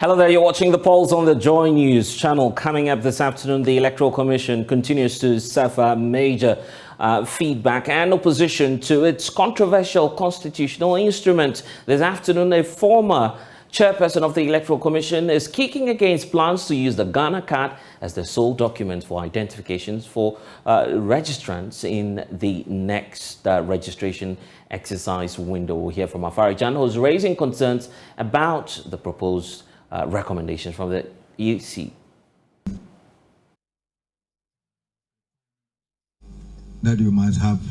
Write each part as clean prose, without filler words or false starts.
Hello there, you're watching the polls on the Joy News channel. Coming up this afternoon, the Electoral Commission continues to suffer major feedback and opposition to its controversial constitutional instrument. This afternoon, a former chairperson of the Electoral Commission is kicking against plans to use the Ghana card as the sole document for identifications for registrants in the next registration exercise window. We'll hear from Asiedu Nketia, who's raising concerns about the proposed recommendations from the EC. That you must have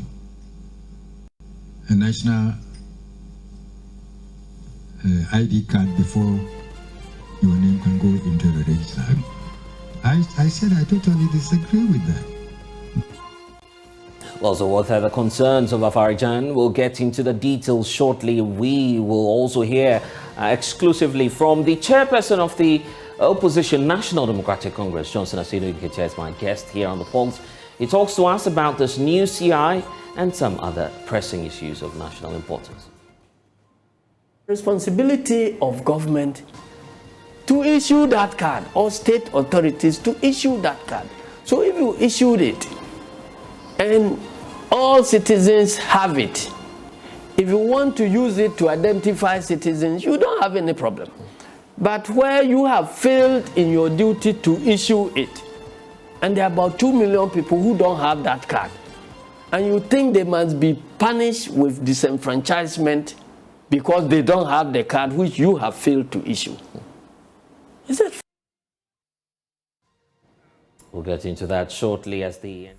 a national ID card before your name can go into the register. I said I totally disagree with that. Well, so what are the concerns of Asiedu Nketia? We'll get into the details shortly. We will also hear exclusively from the chairperson of the opposition National Democratic Congress, Asiedu Nketia, is my guest here on the polls. He talks to us about this new CI and some other pressing issues of national importance. Responsibility of government to issue that card, or state authorities to issue that card. So if you issued it and all citizens have it, if you want to use it to identify citizens, you don't have any problem. But where you have failed in your duty to issue it, and there are about 2 million people who don't have that card, and you think they must be punished with disenfranchisement because they don't have the card which you have failed to issue. Is it? We'll get into that shortly as the...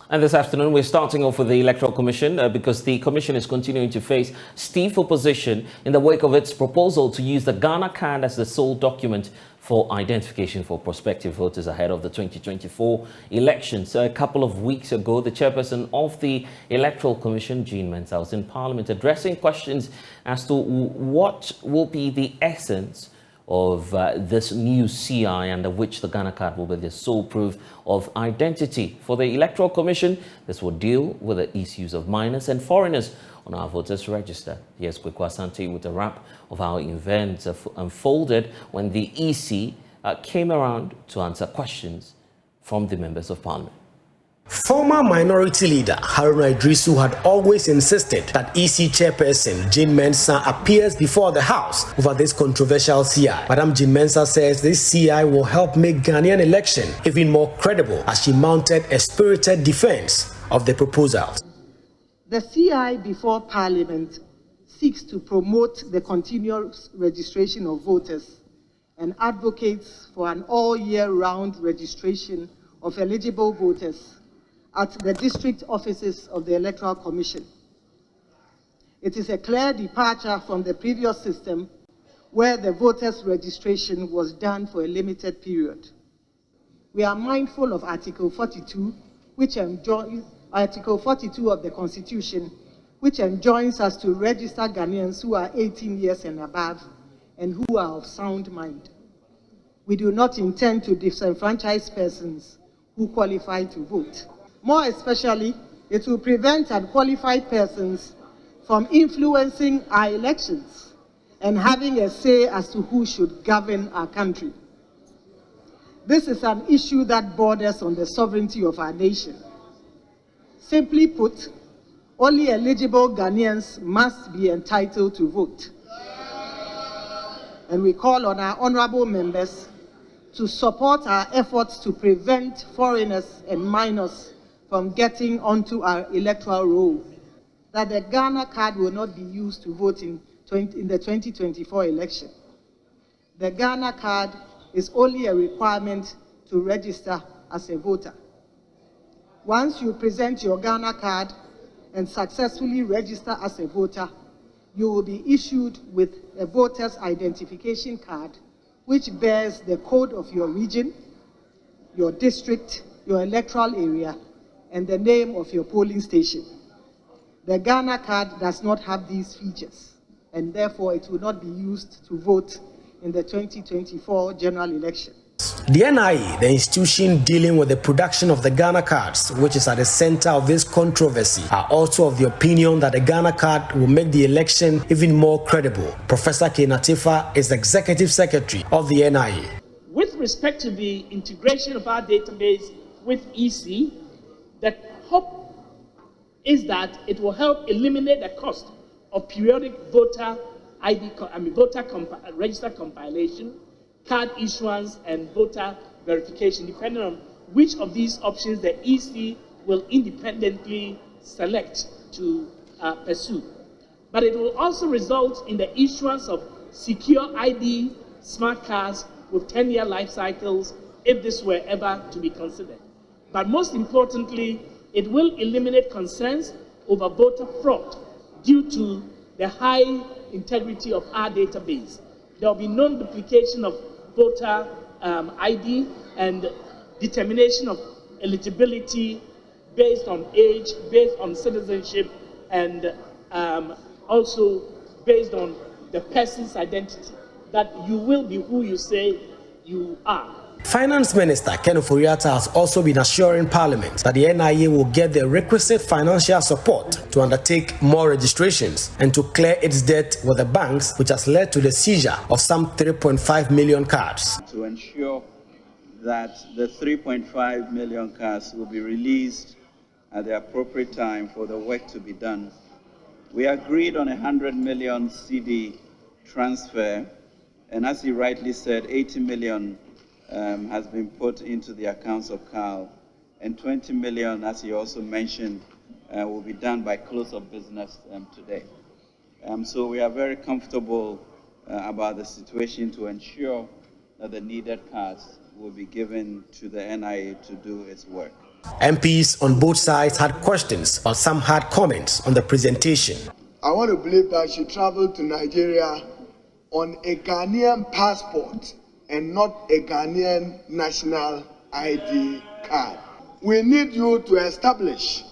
And this afternoon, we're starting off with the Electoral Commission because the Commission is continuing to face stiff opposition in the wake of its proposal to use the Ghana card as the sole document for identification for prospective voters ahead of the 2024 elections. A couple of weeks ago, the chairperson of the Electoral Commission, Jean Mensah, was in Parliament addressing questions as to what will be the essence of this new CI, under which the Ghana card will be the sole proof of identity. For the Electoral Commission, this will deal with the issues of minors and foreigners on our voters register. Here's Kweku Asante with a wrap of how events unfolded when the EC came around to answer questions from the members of Parliament. Former Minority Leader Haruna Idrisu had always insisted that EC Chairperson Jean Mensah appears before the House over this controversial CI. Madam Jean Mensah says this CI will help make Ghanaian election even more credible as she mounted a spirited defense of the proposals. The CI before Parliament seeks to promote the continuous registration of voters and advocates for an all-year-round registration of eligible voters at the district offices of the Electoral Commission. It is a clear departure from the previous system where the voters' registration was done for a limited period. We are mindful of Article 42, Article 42 of the Constitution, which enjoins us to register Ghanaians who are 18 years and above and who are of sound mind. We do not intend to disenfranchise persons who qualify to vote. More especially, it will prevent unqualified persons from influencing our elections and having a say as to who should govern our country. This is an issue that borders on the sovereignty of our nation. Simply put, only eligible Ghanaians must be entitled to vote. And we call on our honorable members to support our efforts to prevent foreigners and minors from getting onto our electoral roll, that the Ghana card will not be used to vote in the 2024 election. The Ghana card is only a requirement to register as a voter. Once you present your Ghana card and successfully register as a voter, you will be issued with a voter's identification card, which bears the code of your region, your district, your electoral area, and the name of your polling station. The Ghana card does not have these features, and therefore it will not be used to vote in the 2024 general election. The NIA, the institution dealing with the production of the Ghana cards, which is at the center of this controversy, are also of the opinion that the Ghana card will make the election even more credible. Professor Kenatifa is the executive secretary of the NIA. With respect to the integration of our database with EC, the hope is that it will help eliminate the cost of periodic voter register compilation, card issuance, and voter verification, depending on which of these options the EC will independently select to pursue. But it will also result in the issuance of secure ID smart cards with 10-year life cycles, if this were ever to be considered. But most importantly, it will eliminate concerns over voter fraud due to the high integrity of our database. There will be no duplication of voter ID and determination of eligibility based on age, based on citizenship, and also based on the person's identity, that you will be who you say you are. Finance Minister Ken Ofori-Atta has also been assuring Parliament that the NIA will get the requisite financial support to undertake more registrations and to clear its debt with the banks, which has led to the seizure of some 3.5 million cards. To ensure that the 3.5 million cards will be released at the appropriate time for the work to be done, we agreed on 100 million CD transfer, and as he rightly said, 80 million has been put into the accounts of CAL, and 20 million, as he also mentioned, will be done by close of business today. So we are very comfortable about the situation to ensure that the needed cards will be given to the NIA to do its work. MPs on both sides had questions, but some had comments on the presentation. I want to believe that she traveled to Nigeria on a Ghanaian passport and not a Ghanaian national ID card. We need you to establish,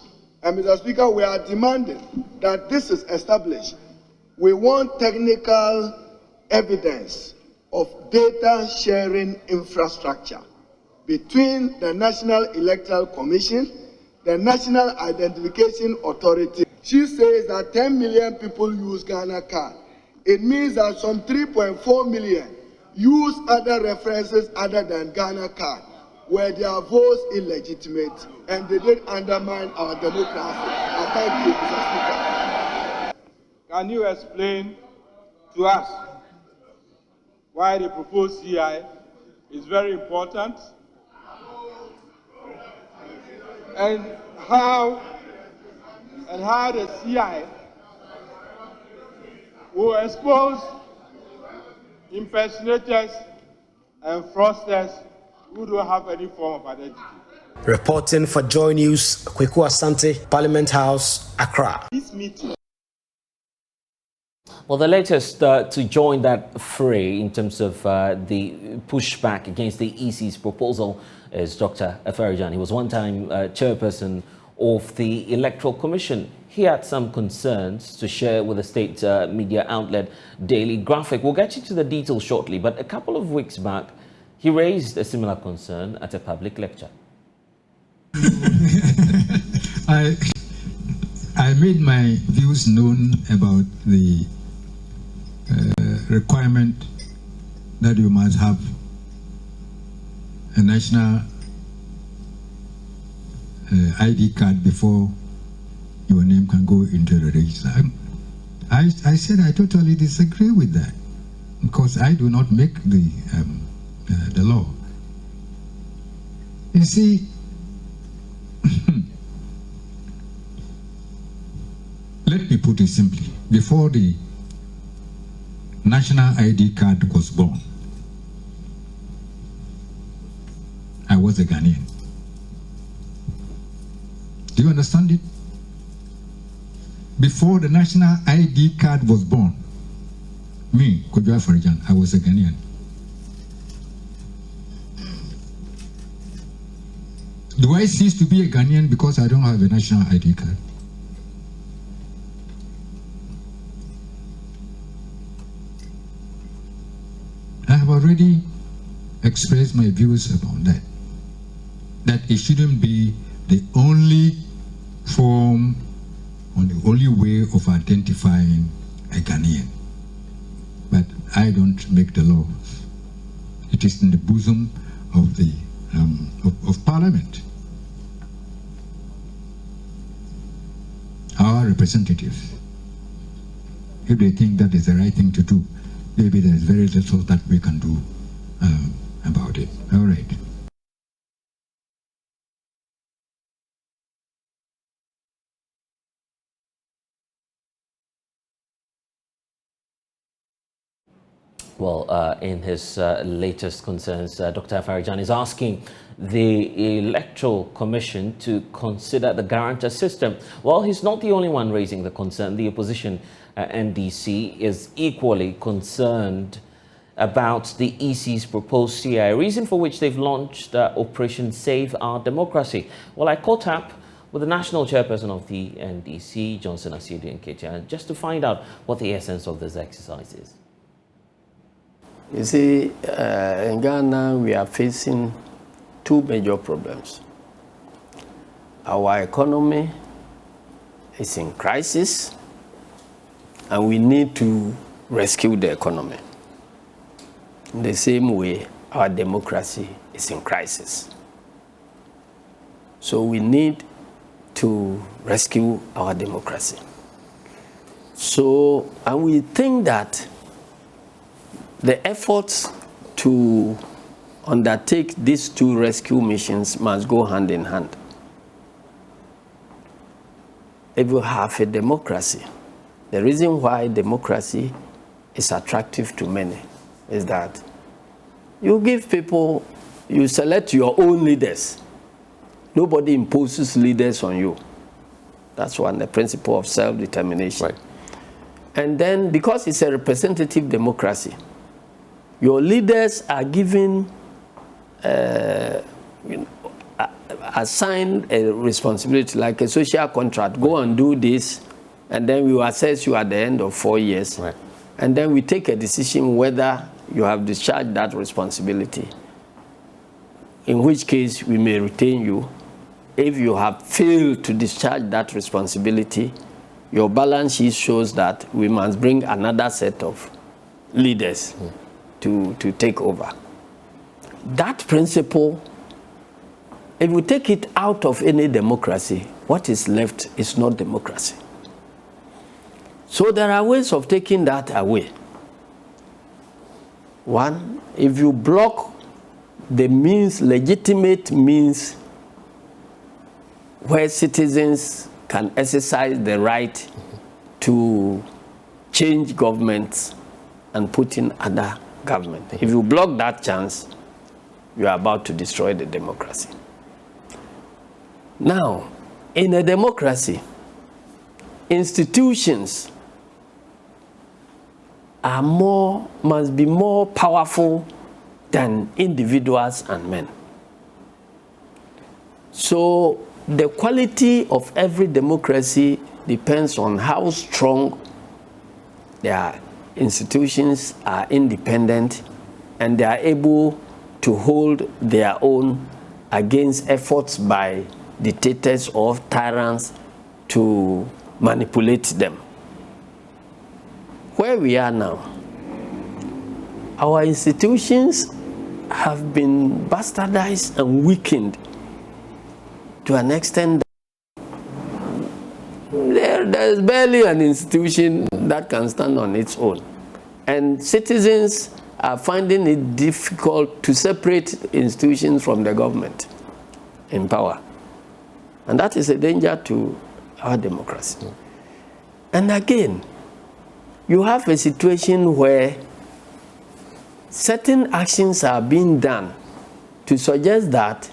and Mr. Speaker, we are demanding that this is established. We want technical evidence of data sharing infrastructure between the National Electoral Commission, the National Identification Authority. She says that 10 million people use Ghana card. It means that some 3.4 million use other references other than Ghana card, where their votes illegitimate, and they did undermine our democracy. I thank you, Mr. Speaker. Can you explain to us why the proposed CI is very important, and how the CI will expose impersonators and fraudsters who don't have any form of identity? Reporting for JoyNews, Kweku Asante, Parliament House, Accra. This meeting. Well, the latest to join that fray in terms of the pushback against the EC's proposal is Dr. Afarijan. He was one-time chairperson of the Electoral Commission. He had some concerns to share with the state media outlet Daily Graphic. We'll get into the details shortly, but a couple of weeks back, he raised a similar concern at a public lecture. I made my views known about the requirement that you must have a national ID card before your name can go into the register. I said I totally disagree with that, because I do not make the law. You see, let me put it simply. Before the national ID card was born, I was a Ghanaian. Do you understand it? Before the national ID card was born, me, Kojo Afarijan, I was a Ghanaian. Do I cease to be a Ghanaian because I don't have a national ID card? I have already expressed my views about that. That it shouldn't be the only form or the only way of identifying a Ghanaian. But I don't make the laws. It is in the bosom of the of Parliament. Our representatives, if they think that is the right thing to do, maybe there's very little that we can do about it. All right. Well, in his latest concerns, Dr. Afarijan is asking the Electoral Commission to consider the guarantor system. Well, he's not the only one raising the concern. The opposition NDC is equally concerned about the EC's proposed CI, reason for which they've launched Operation Save Our Democracy. Well, I caught up with the national chairperson of the NDC, Asiedu Nketia, just to find out what the essence of this exercise is. You see, in Ghana, we are facing two major problems. Our economy is in crisis, and we need to rescue the economy. In the same way, our democracy is in crisis. So we need to rescue our democracy. So, and we think that the efforts to undertake these two rescue missions must go hand in hand. If you have a democracy, the reason why democracy is attractive to many is that you give people, you select your own leaders. Nobody imposes leaders on you. That's one, the principle of self-determination. Right. And then, because it's a representative democracy, your leaders are given, assigned a responsibility, like a social contract. Go and do this, and then we will assess you at the end of 4 years. Right. And then we take a decision whether you have discharged that responsibility, in which case we may retain you. If you have failed to discharge that responsibility, your balance sheet shows that we must bring another set of leaders to take over. That principle, if we take it out of any democracy, what is left is not democracy. So there are ways of taking that away. One, if you block the means, legitimate means, where citizens can exercise the right to change governments and put in other government. If you block that chance, you are about to destroy the democracy. Now, in a democracy, institutions must be more powerful than individuals and men. So the quality of every democracy depends on how strong their institutions are independent and they are able to hold their own against efforts by dictators or tyrants to manipulate them. Where we are now, our institutions have been bastardized and weakened to an extent that there's barely an institution that can stand on its own. And citizens are finding it difficult to separate institutions from the government in power. And that is a danger to our democracy. And again, you have a situation where certain actions are being done to suggest that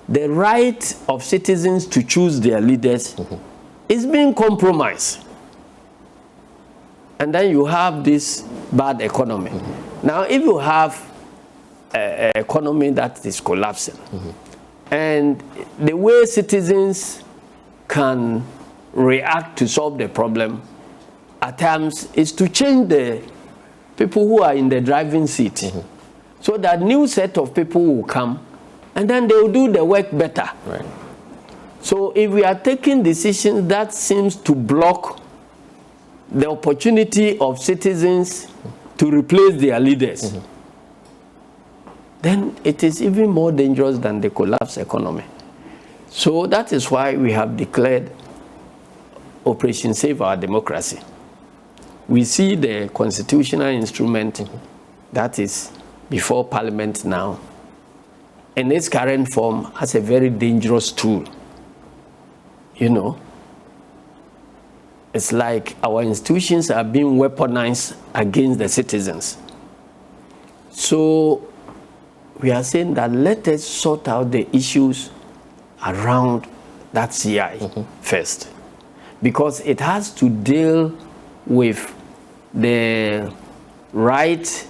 the right of citizens to choose their leaders is being compromised. And then you have this bad economy. Now, if you have an economy that is collapsing, and the way citizens can react to solve the problem at times is to change the people who are in the driving seat so that new set of people will come, and then they will do the work better. Right. So if we are taking decisions that seems to block the opportunity of citizens to replace their leaders, then it is even more dangerous than the collapsed economy. So that is why we have declared Operation Save Our Democracy. We see the constitutional instrument that is before Parliament now, in its current form, as a very dangerous tool. You know, it's like our institutions are being weaponized against the citizens. So we are saying that let us sort out the issues around that CI first, because it has to deal with the right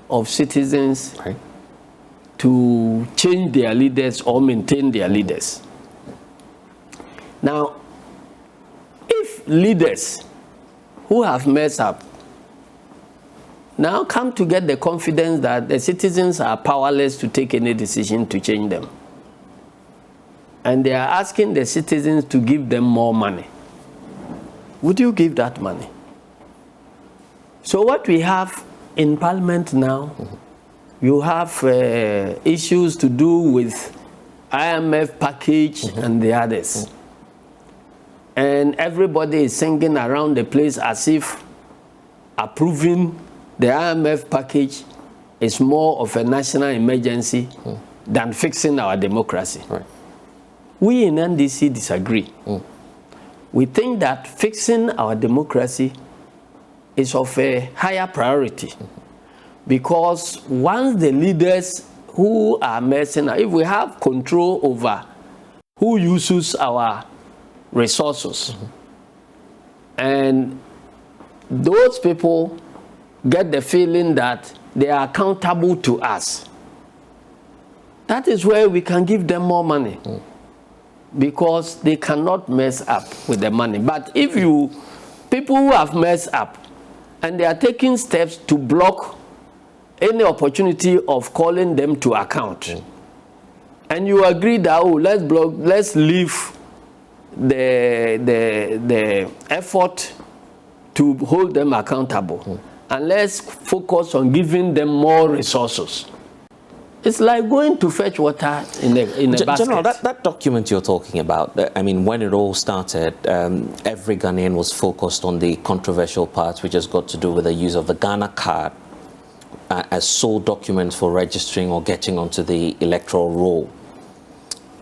of citizens to change their leaders or maintain their leaders. Now, if leaders who have messed up now come to get the confidence that the citizens are powerless to take any decision to change them, and they are asking the citizens to give them more money, would you give that money? So what we have in Parliament now, you have issues to do with IMF package and the others. And everybody is singing around the place as if approving the IMF package is more of a national emergency than fixing our democracy. Right. We in NDC disagree. We think that fixing our democracy is of a higher priority, because once the leaders who are mercenaries, if we have control over who uses our resources, and those people get the feeling that they are accountable to us, that is where we can give them more money, because they cannot mess up with the money. But if people who have messed up and they are taking steps to block any opportunity of calling them to account, and you agree that, oh, let's leave the effort to hold them accountable, and let's focus on giving them more resources. It's like going to fetch water in a basket. General, that document you're talking about, I mean, when it all started, every Ghanaian was focused on the controversial part, which has got to do with the use of the Ghana card as sole document for registering or getting onto the electoral roll.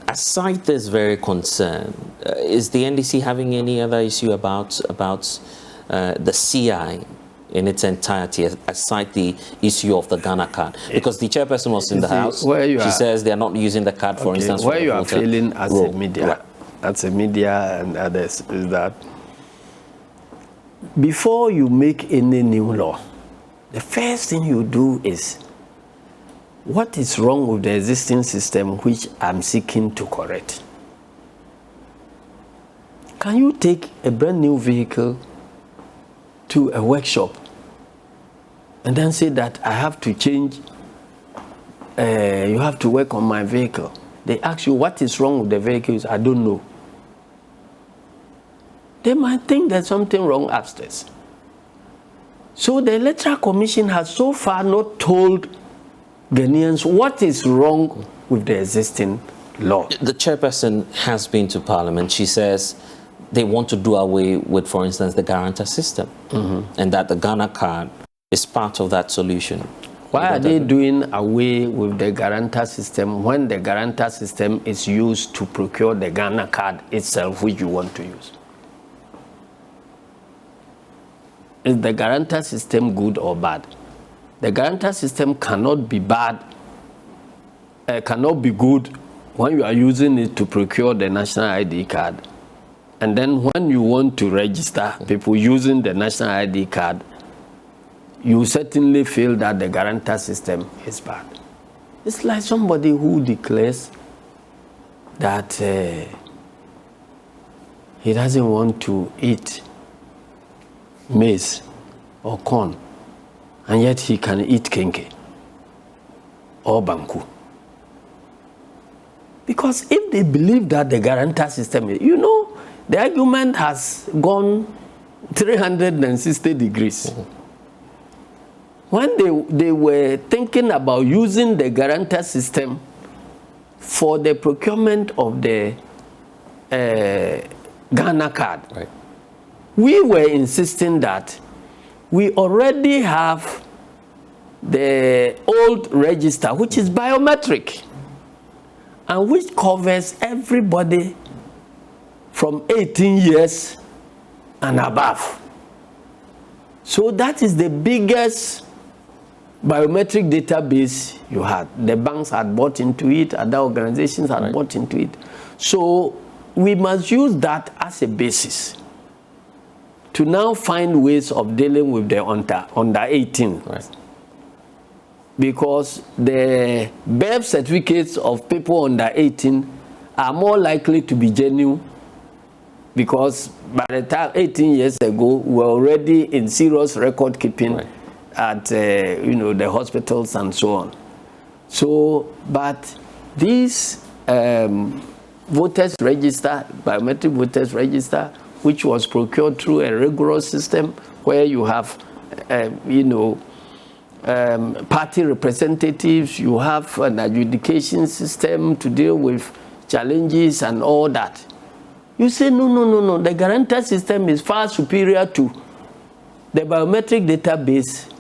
Aside this very concern, is the NDC having any other issue about the CI in its entirety, aside the issue of the Ghana card? Because the chairperson was in the house. She says they are not using the card, for instance. Where you are failing as a media and others, is that before you make any new law, the first thing you do is, what is wrong with the existing system which I'm seeking to correct? Can you take a brand new vehicle to a workshop and then say that I have to change, you have to work on my vehicle? They ask you what is wrong with the vehicles. I don't know. They might think there's something wrong upstairs. So the Electoral Commission has so far not told Ghanaians what is wrong with the existing law. The chairperson has been to Parliament. She says they want to do away with, for instance, the guarantor system, and that the Ghana card is part of that solution. Why are they doing away with the guarantor system when the guarantor system is used to procure the Ghana card itself, which you want to use? Is the guarantor system good or bad? The guarantor system cannot be bad, cannot be good when you are using it to procure the national ID card. And then when you want to register people using the national ID card, you certainly feel that the guarantor system is bad. It's like somebody who declares that he doesn't want to eat maize or corn, and yet he can eat kenke. or Banku. Because if they believe that the guarantor system is, you know, the argument has gone 360 degrees. When they were thinking about using the guarantor system for the procurement of the Ghana card, right, we were insisting that we already have the old register, which is biometric, and which covers everybody from 18 years and above. So that is the biggest biometric database you had. The banks had bought into it, other organizations had bought into it. So we must use that as a basis to now find ways of dealing with the under 18. Right. Because the birth certificates of people under 18 are more likely to be genuine, because by the time 18 years ago, we were already in serious record keeping at you know, the hospitals and so on. So, but these voters register, biometric voters register, which was procured through a rigorous system where you have, you know, party representatives, you have an adjudication system to deal with challenges and all that. You say, no, the guarantor system is far superior to the biometric database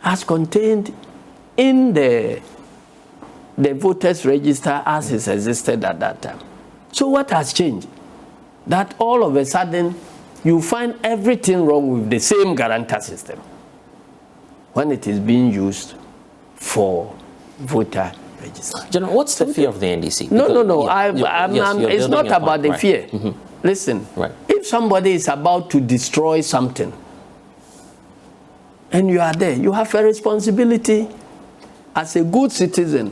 as contained in the voters register as it existed at that time. So what has changed? That all of a sudden you find everything wrong with the same guarantor system when it is being used for voter register. General, what's the fear of the NDC? No. Yes, it's not about the fear. Mm-hmm. Listen, if somebody is about to destroy something and you are there, you have a responsibility as a good citizen,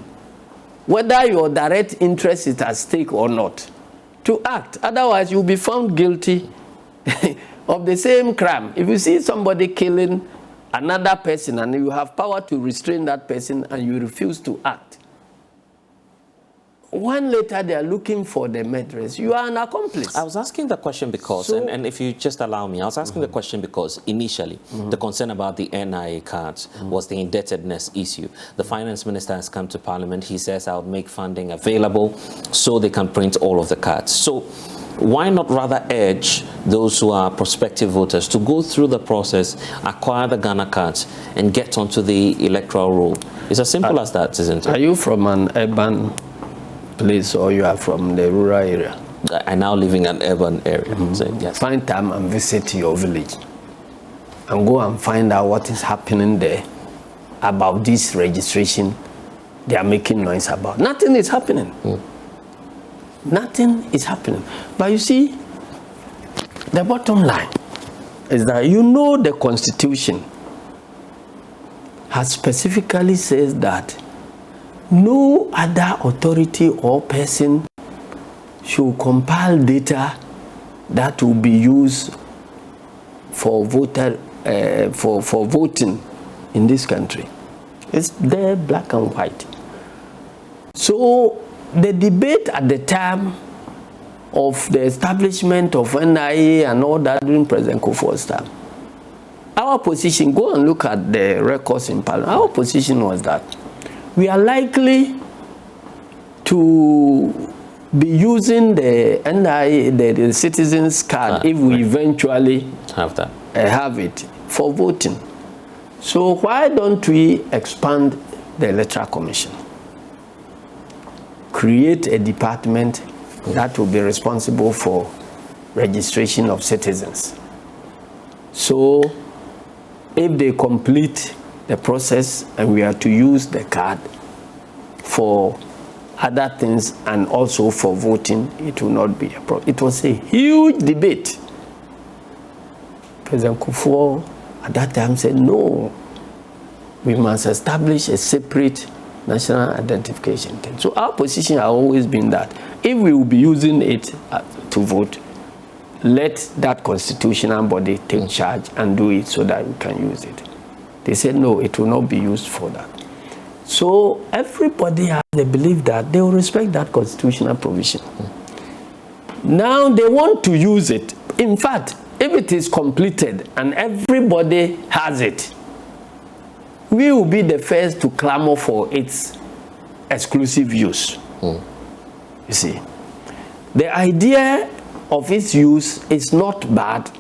whether your direct interest is at stake or not, to act. Otherwise, you'll be found guilty of the same crime. If you see somebody killing another person and you have power to restrain that person and you refuse to act, when later they are looking for the murderers, you are an accomplice. I was asking the question because, and if you just allow me, I was asking the question because initially the concern about the NIA cards was the indebtedness issue. The finance minister has come to parliament. He says, I'll make funding available so they can print all of the cards. So why not rather urge those who are prospective voters to go through the process, acquire the Ghana cards, and get onto the electoral roll? It's as simple as that, isn't it? Are you from an urban place or you are from the rural area? I now live in an urban area. So, yes. Find time and visit your village and go and find out what is happening there about this registration they are making noise about. Nothing is happening. Nothing is happening. But you see, the bottom line is that you know the Constitution has specifically says that no other authority or person should compile data that will be used for voter for voting in this country. It's there, black and white. So the debate at the time of the establishment of NIA and all that during President Kufuor's time, our position, go and look at the records in Parliament, our position was that we are likely to be using the NIA, the citizens card, if we eventually have it for voting. So why don't we expand the Electoral Commission? Create a department that will be responsible for registration of citizens. So if they complete the process and we are to use the card for other things and also for voting, it will not be a problem. It was a huge debate. President Kufuor at that time said, no, we must establish a separate national identification thing. So our position has always been that if we will be using it to vote, let that constitutional body take charge and do it so that we can use it. They said, no, it will not be used for that. So everybody has the belief that they will respect that constitutional provision. Now they want to use it. In fact, if it is completed and everybody has it, we will be the first to clamor for its exclusive use. You see, the idea of its use is not bad,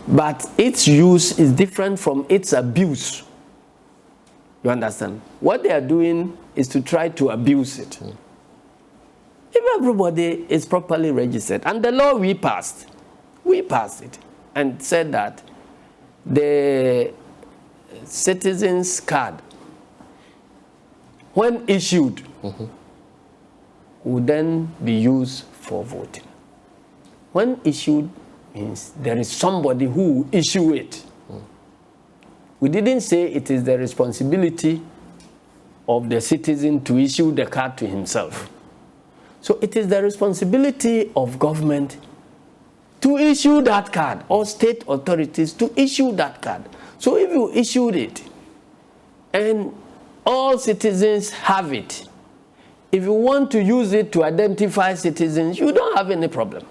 but its use is different from its abuse. You understand? What they are doing is to try to abuse it. If everybody is properly registered, and the law we passed it and said that the citizens card, when issued, would then be used for voting. When issued means there is somebody who will issue it. We didn't say it is the responsibility of the citizen to issue the card to himself. So it is the responsibility of government to issue that card, or state authorities to issue that card. So if you issued it and all citizens have it, if you want to use it to identify citizens, you don't have any problem.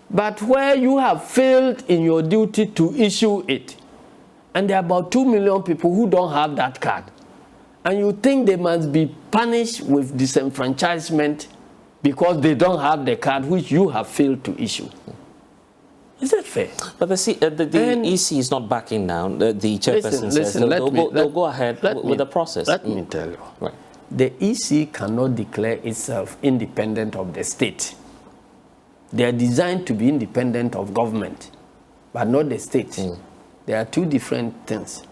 But where you have failed in your duty to issue it, and there are about 2 million people who don't have that card, and you think they must be punished with disenfranchisement because they don't have the card which you have failed to issue. Is that fair? But the EC is not backing down. The chairperson says they'll go ahead with the process. Let me tell you. Right. The EC cannot declare itself independent of the state. They are designed to be independent of government, but not the state. There are two different things.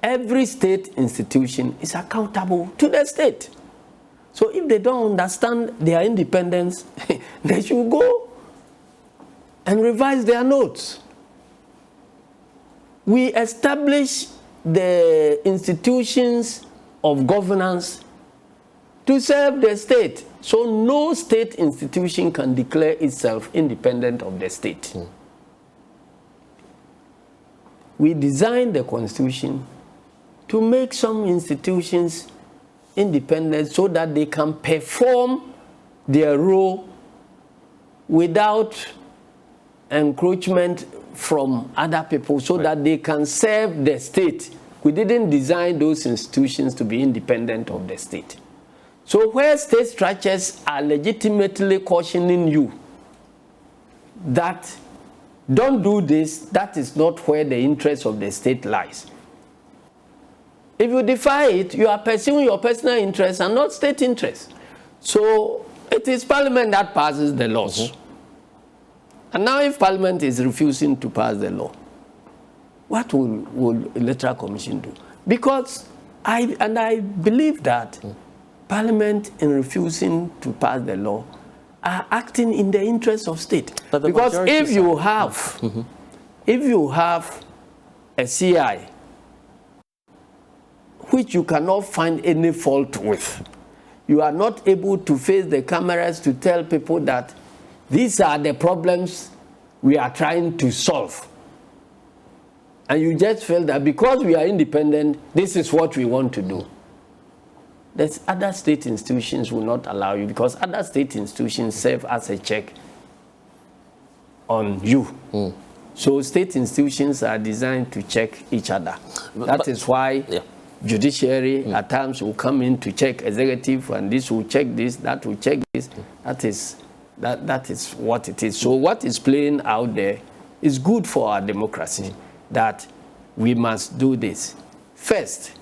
Every state institution is accountable to the state. So if they don't understand their independence, they should go and revise their notes. We establish the institutions of governance to serve the state. So no state institution can declare itself independent of the state. We designed the Constitution to make some institutions independent so that they can perform their role without encroachment from other people, so that they can serve the state. We didn't design those institutions to be independent of the state. So where state structures are legitimately cautioning you that don't do this, that is not where the interest of the state lies. If you defy it, you are pursuing your personal interests and not state interests. So it is Parliament that passes the laws. And now if Parliament is refusing to pass the law, what will Electoral Commission do? Because I believe that Parliament, in refusing to pass the law, are acting in the interest of state. Because if you have a CI which you cannot find any fault with, you are not able to face the cameras to tell people that these are the problems we are trying to solve, and you just feel that because we are independent, this is what we want to do, that other state institutions will not allow you, because other state institutions serve as a check on you. So state institutions are designed to check each other. That is why judiciary at times will come in to check executive, and this will check this, that will check this. That is what it is. So what is playing out there is good for our democracy, that we must do this. First,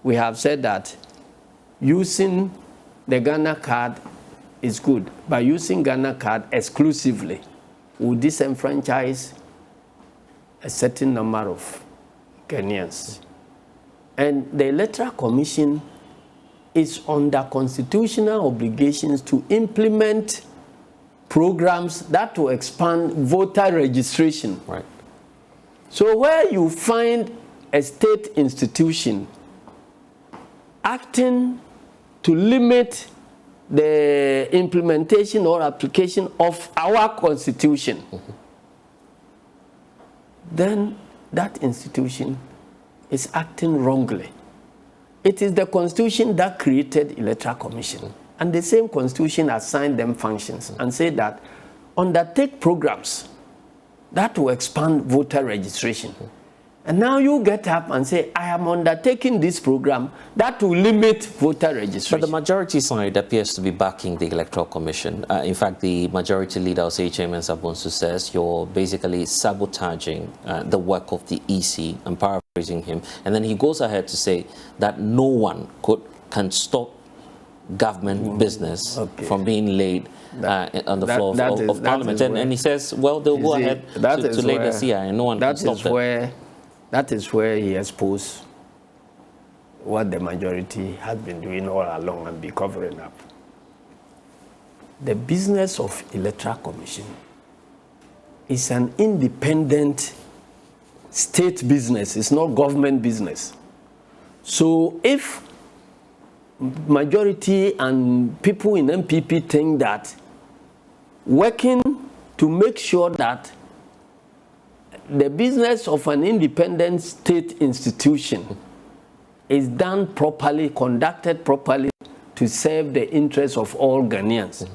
we have said that using the Ghana card is good. By using Ghana card exclusively, we disenfranchise a certain number of Ghanaians. And the Electoral Commission is under constitutional obligations to implement programs that will expand voter registration. Right. So where you find a state institution acting to limit the implementation or application of our constitution, then that institution is acting wrongly. It is the Constitution that created Electoral Commission. And the same Constitution assigned them functions and said that undertake programs that will expand voter registration. And now you get up and say, I am undertaking this program that will limit voter registration. But the majority side appears to be backing the Electoral Commission. In fact, the majority leader, Chairman Sabonsu, says you're basically sabotaging the work of the EC. I'm paraphrasing him. And then he goes ahead to say that no one can stop government business from being laid on the floor of Parliament. And he says, well, they'll go ahead to lay the CI and no one can stop them. That is where he exposed what the majority has been doing all along and be covering up. The business of Electoral Commission is an independent state business. It's not government business. So if majority and people in MPP think that working to make sure that the business of an independent state institution is done properly, conducted properly to serve the interests of all Ghanaians.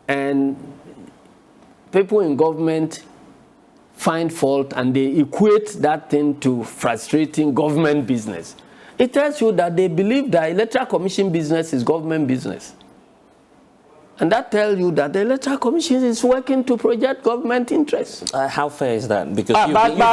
And people in government find fault and they equate that thing to frustrating government business. It tells you that they believe that Electoral Commission business is government business. And that tells you that the Electoral Commission is working to project government interests. How fair is that? Because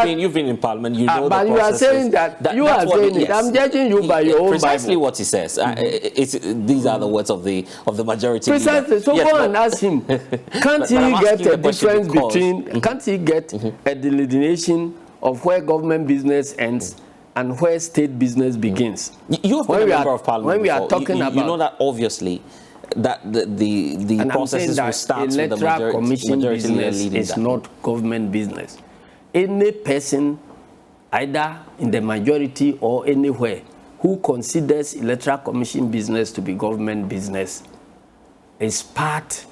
you've been in Parliament, you know the process. But you are saying that you are saying it. I'm judging you by your own precisely Bible. What he says. These are the words of the majority. Precisely. So go and ask him. Can't he get a difference between? Can't he get a delineation of where government business ends and where state business begins? You've been a member of Parliament. When we are talking about, you know that obviously. That the processes will start with the majority business leading is not government business. Any person, either in the majority or anywhere, who considers Electoral Commission business to be government business is part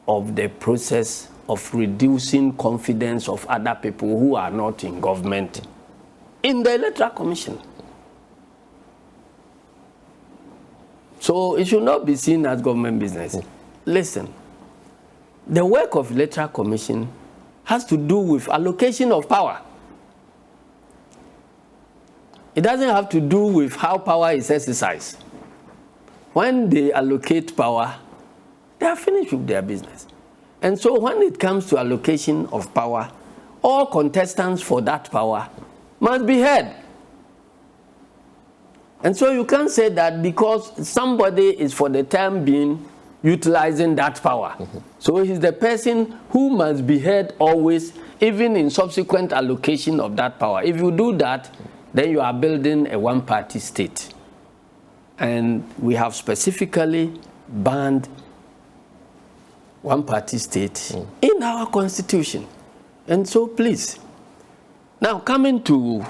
of the process of reducing confidence of other people who are not in government in the Electoral Commission. So it should not be seen as government business. Listen, the work of Electoral Commission has to do with allocation of power. It doesn't have to do with how power is exercised. When they allocate power, they are finished with their business. And so when it comes to allocation of power, all contestants for that power must be heard. And so you can't say that because somebody is for the time being utilizing that power. So he's the person who must be heard always, even in subsequent allocation of that power. If you do that, then you are building a one-party state. And we have specifically banned one-party state in our constitution. And so please, now coming to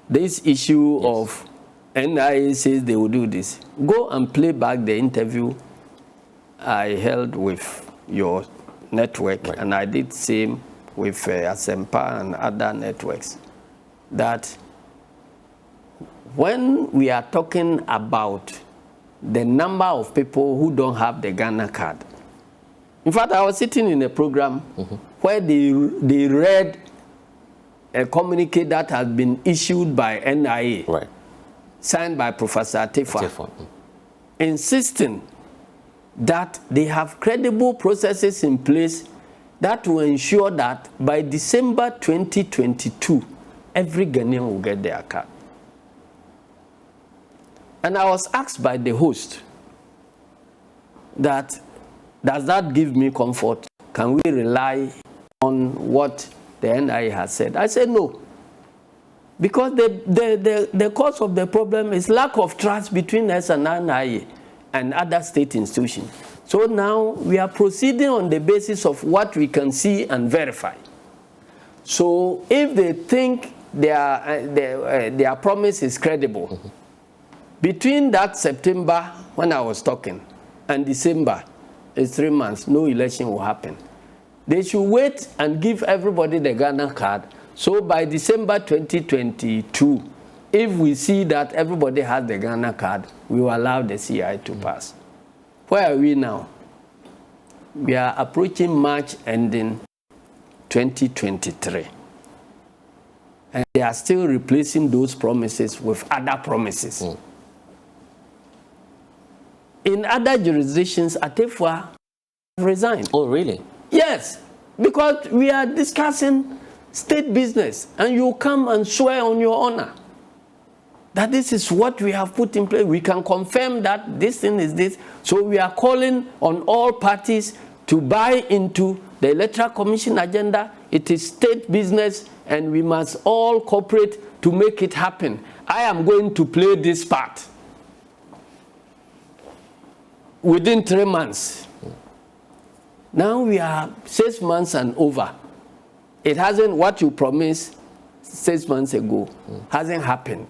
this issue of NIA says they will do this. Go and play back the interview I held with your network, and I did same with Asempa and other networks. That when we are talking about the number of people who don't have the Ghana card, in fact, I was sitting in a program where they read a communique that has been issued by NIA. Right. Signed by Professor Tefa, insisting that they have credible processes in place that will ensure that by December 2022, every Ghanaian will get their card. And I was asked by the host that, does that give me comfort? Can we rely on what the NIA has said? I said no. Because the cause of the problem is lack of trust between us and NIA and other state institutions. So now we are proceeding on the basis of what we can see and verify. So if they think their promise is credible, between that September when I was talking and December, it's 3 months, no election will happen. They should wait and give everybody the Ghana card. So by December 2022, if we see that everybody has the Ghana card, we will allow the CI to pass. Where are we now? We are approaching March ending 2023. And they are still replacing those promises with other promises. In other jurisdictions, Atefua resigned. Oh, really? Yes, because we are discussing state business, and you come and swear on your honor that this is what we have put in place. We can confirm that this thing is this. So we are calling on all parties to buy into the Electoral Commission agenda. It is state business, and we must all cooperate to make it happen. I am going to play this part within 3 months. Now we are 6 months and over. It hasn't, what you promised 6 months ago hasn't happened.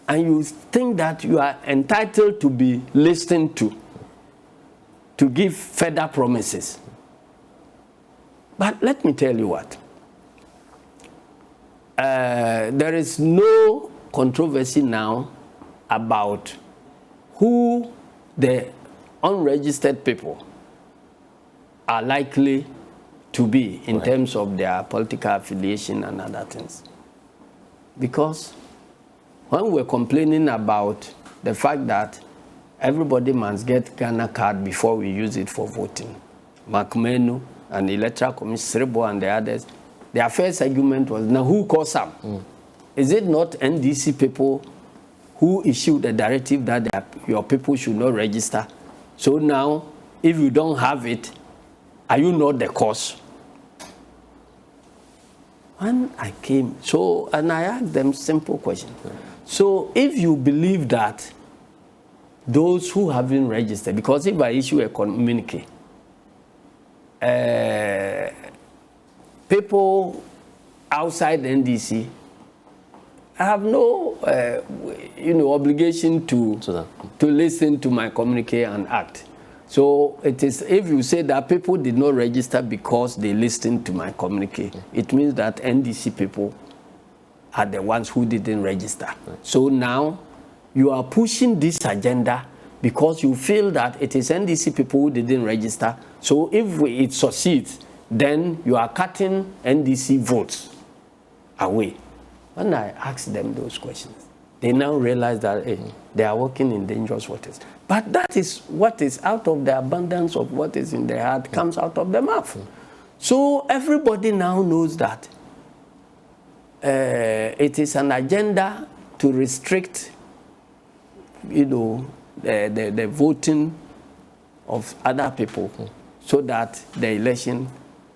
And you think that you are entitled to be listened to give further promises. But let me tell you what. There is no controversy now about who the unregistered people are likely to be in terms of their political affiliation and other things. Because when we're complaining about the fact that everybody must get Ghana card before we use it for voting, Makmenu and the Electoral Commission, Srebo and the others, their first argument was, now who calls up? Is it not NDC people who issued a directive that your people should not register? So now, if you don't have it, are you not the cause? When I came, and I asked them simple question. So if you believe that those who haven't registered, because if I issue a communique, people outside NDC have no obligation to listen to my communique and act. So it is, if you say that people did not register because they listened to my communique, it means that NDC people are the ones who didn't register. So now you are pushing this agenda because you feel that it is NDC people who didn't register. So if it succeeds, then you are cutting NDC votes away. When I asked them those questions, they now realize that they are working in dangerous waters. But that is what is out of the abundance of what is in their heart comes out of the mouth. So everybody now knows that it is an agenda to restrict, the voting of other people so that the election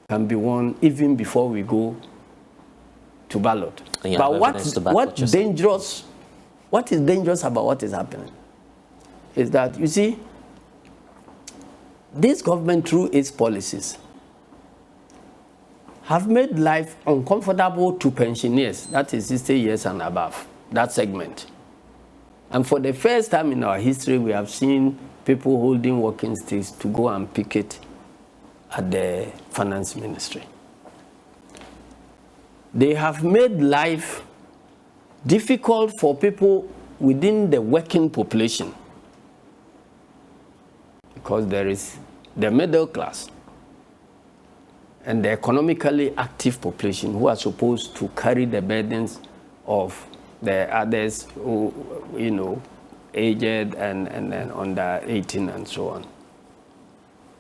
can be won even before we go to ballot. But what is dangerous about what is happening is that, you see, this government through its policies have made life uncomfortable to pensioners, that is 60 years and above, that segment. And for the first time in our history, we have seen people holding walking sticks to go and picket at the finance ministry. They have made life difficult for people within the working population, because there is the middle class and the economically active population who are supposed to carry the burdens of the others who, aged and under 18 and so on.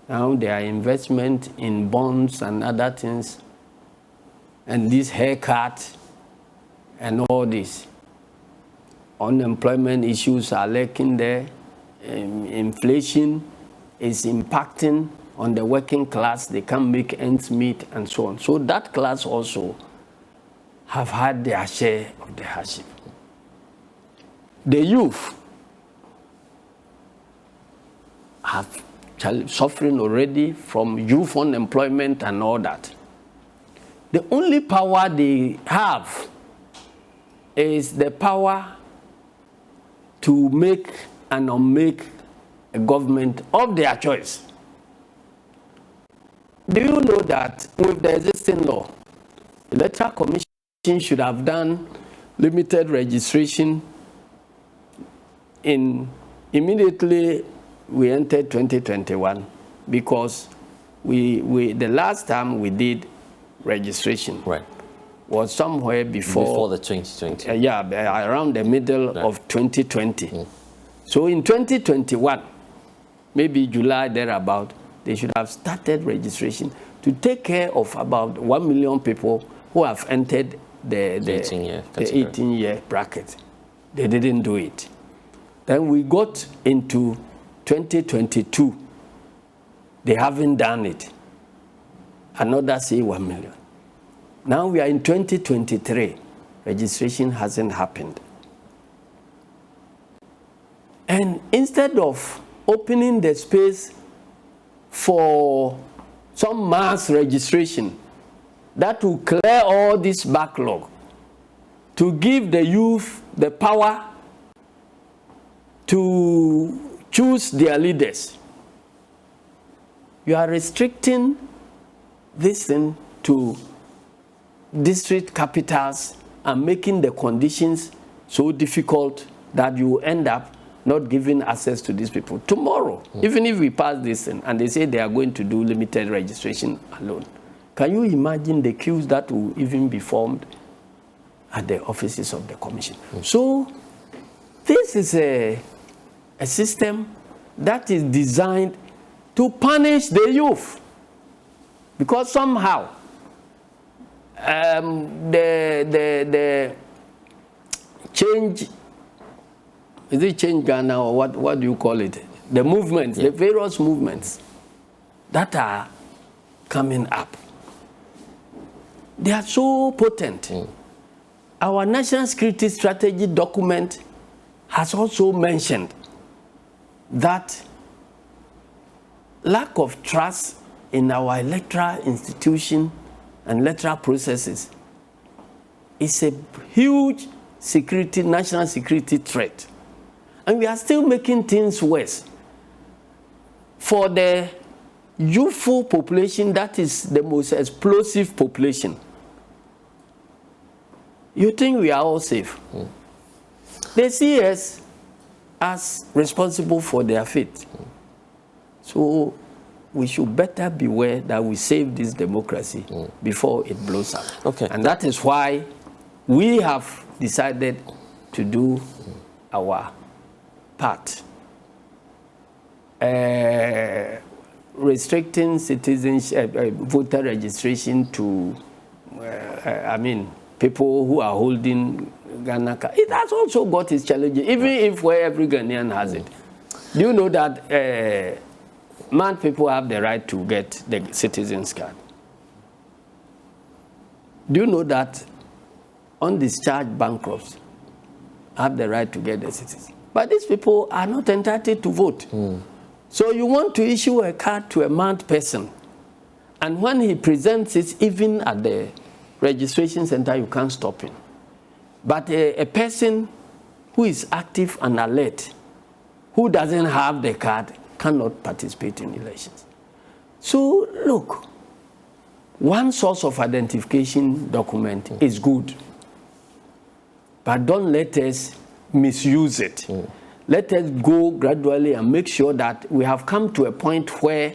Now there are investment in bonds and other things, and this haircut and all this. Unemployment issues are lurking there. Inflation is impacting on the working class. They can't make ends meet and so on. So that class also have had their share of the hardship. The youth have suffering already from youth unemployment and all that. The only power they have is the power to make and unmake a government of their choice. Do you know that with the existing law, the Electoral Commission should have done limited registration immediately we entered 2021 because the last time we did registration was somewhere before the 2020. Around the middle of 2020. So in 2021, maybe July thereabout, they should have started registration to take care of about 1 million people who have entered the 18-year bracket. They didn't do it. Then we got into 2022. They haven't done it. Another say 1 million. Now we are in 2023. Registration hasn't happened. And instead of opening the space for some mass registration that will clear all this backlog, to give the youth the power to choose their leaders, you are restricting this thing to district capitals and making the conditions so difficult that you end up not giving access to these people. Tomorrow, even if we pass this thing and they say they are going to do limited registration alone, can you imagine the queues that will even be formed at the offices of the commission? So this is a system that is designed to punish the youth, because somehow the change, is it Change Ghana or what do you call it? The movements, the various movements that are coming up, they are so potent. Our national security strategy document has also mentioned that lack of trust in our electoral institution and electoral processes is a huge national security threat. And we are still making things worse for the youthful population that is the most explosive population. You think we are all safe? They see us as responsible for their fate. So we should better beware that we save this democracy before it blows up. And that is why we have decided to do our part. Restricting voter registration to, people who are holding Ghana card. It has also got its challenges, even if where every Ghanaian has it. Do you know that mad people have the right to get the citizen's card? Do you know that undischarged bankrupts have the right to get the citizen? But these people are not entitled to vote. So you want to issue a card to a mad person, and when he presents it, even at the registration center, you can't stop him. But a person who is active and alert, who doesn't have the card, cannot participate in elections. So look, one source of identification document is good, but don't let us misuse it. Let us go gradually and make sure that we have come to a point where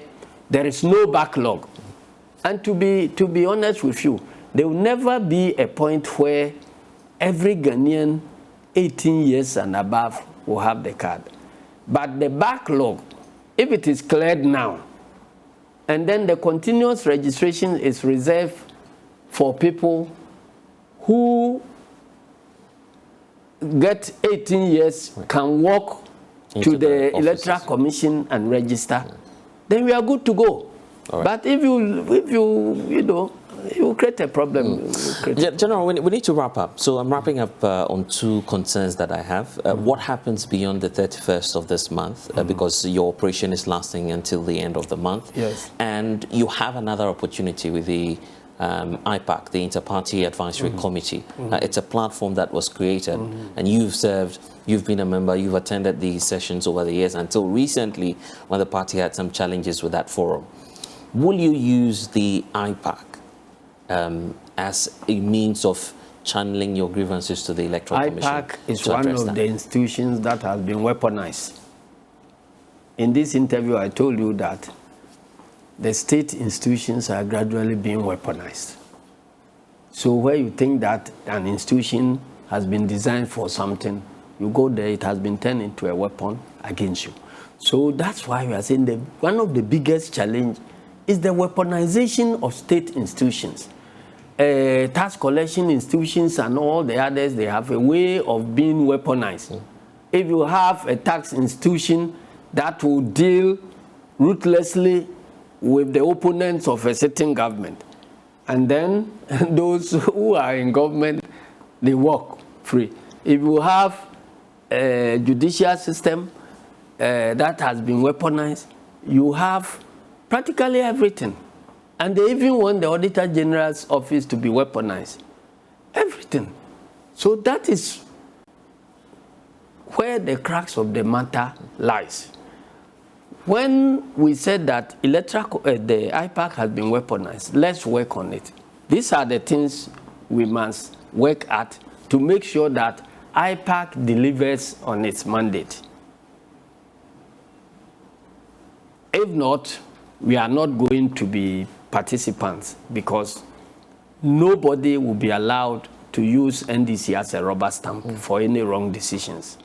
there is no backlog. And to be honest with you, there will never be a point where every Ghanaian 18 years and above will have the card. But the backlog, if it is cleared now, and then the continuous registration is reserved for people who get 18 years, can walk to the Electoral Commission and register, then we are good to go. But if you create a problem. General, we need to wrap up. So I'm wrapping up on two concerns that I have. What happens beyond the 31st of this month? Because your operation is lasting until the end of the month. Yes. And you have another opportunity with the IPAC, the Inter-Party Advisory Committee. It's a platform that was created, and you've served, you've been a member, you've attended these sessions over the years until recently when the party had some challenges with that forum. Will you use the IPAC as a means of channeling your grievances to the Electoral Commission? IPAC is one of the institutions that has been weaponized. In this interview, I told you that the state institutions are gradually being weaponized. So where you think that an institution has been designed for something, you go there, it has been turned into a weapon against you. So that's why we are saying that one of the biggest challenge is the weaponization of state institutions. Tax collection institutions and all the others, they have a way of being weaponized. If you have a tax institution that will deal ruthlessly with the opponents of a certain government, and then those who are in government, they walk free. If you have a judicial system that has been weaponized, you have practically everything. And they even want the Auditor General's office to be weaponized. Everything. So that is where the crux of the matter lies. When we said that the IPAC has been weaponized, let's work on it. These are the things we must work at to make sure that IPAC delivers on its mandate. If not, we are not going to be participants, because nobody will be allowed to use NDC as a rubber stamp for any wrong decisions.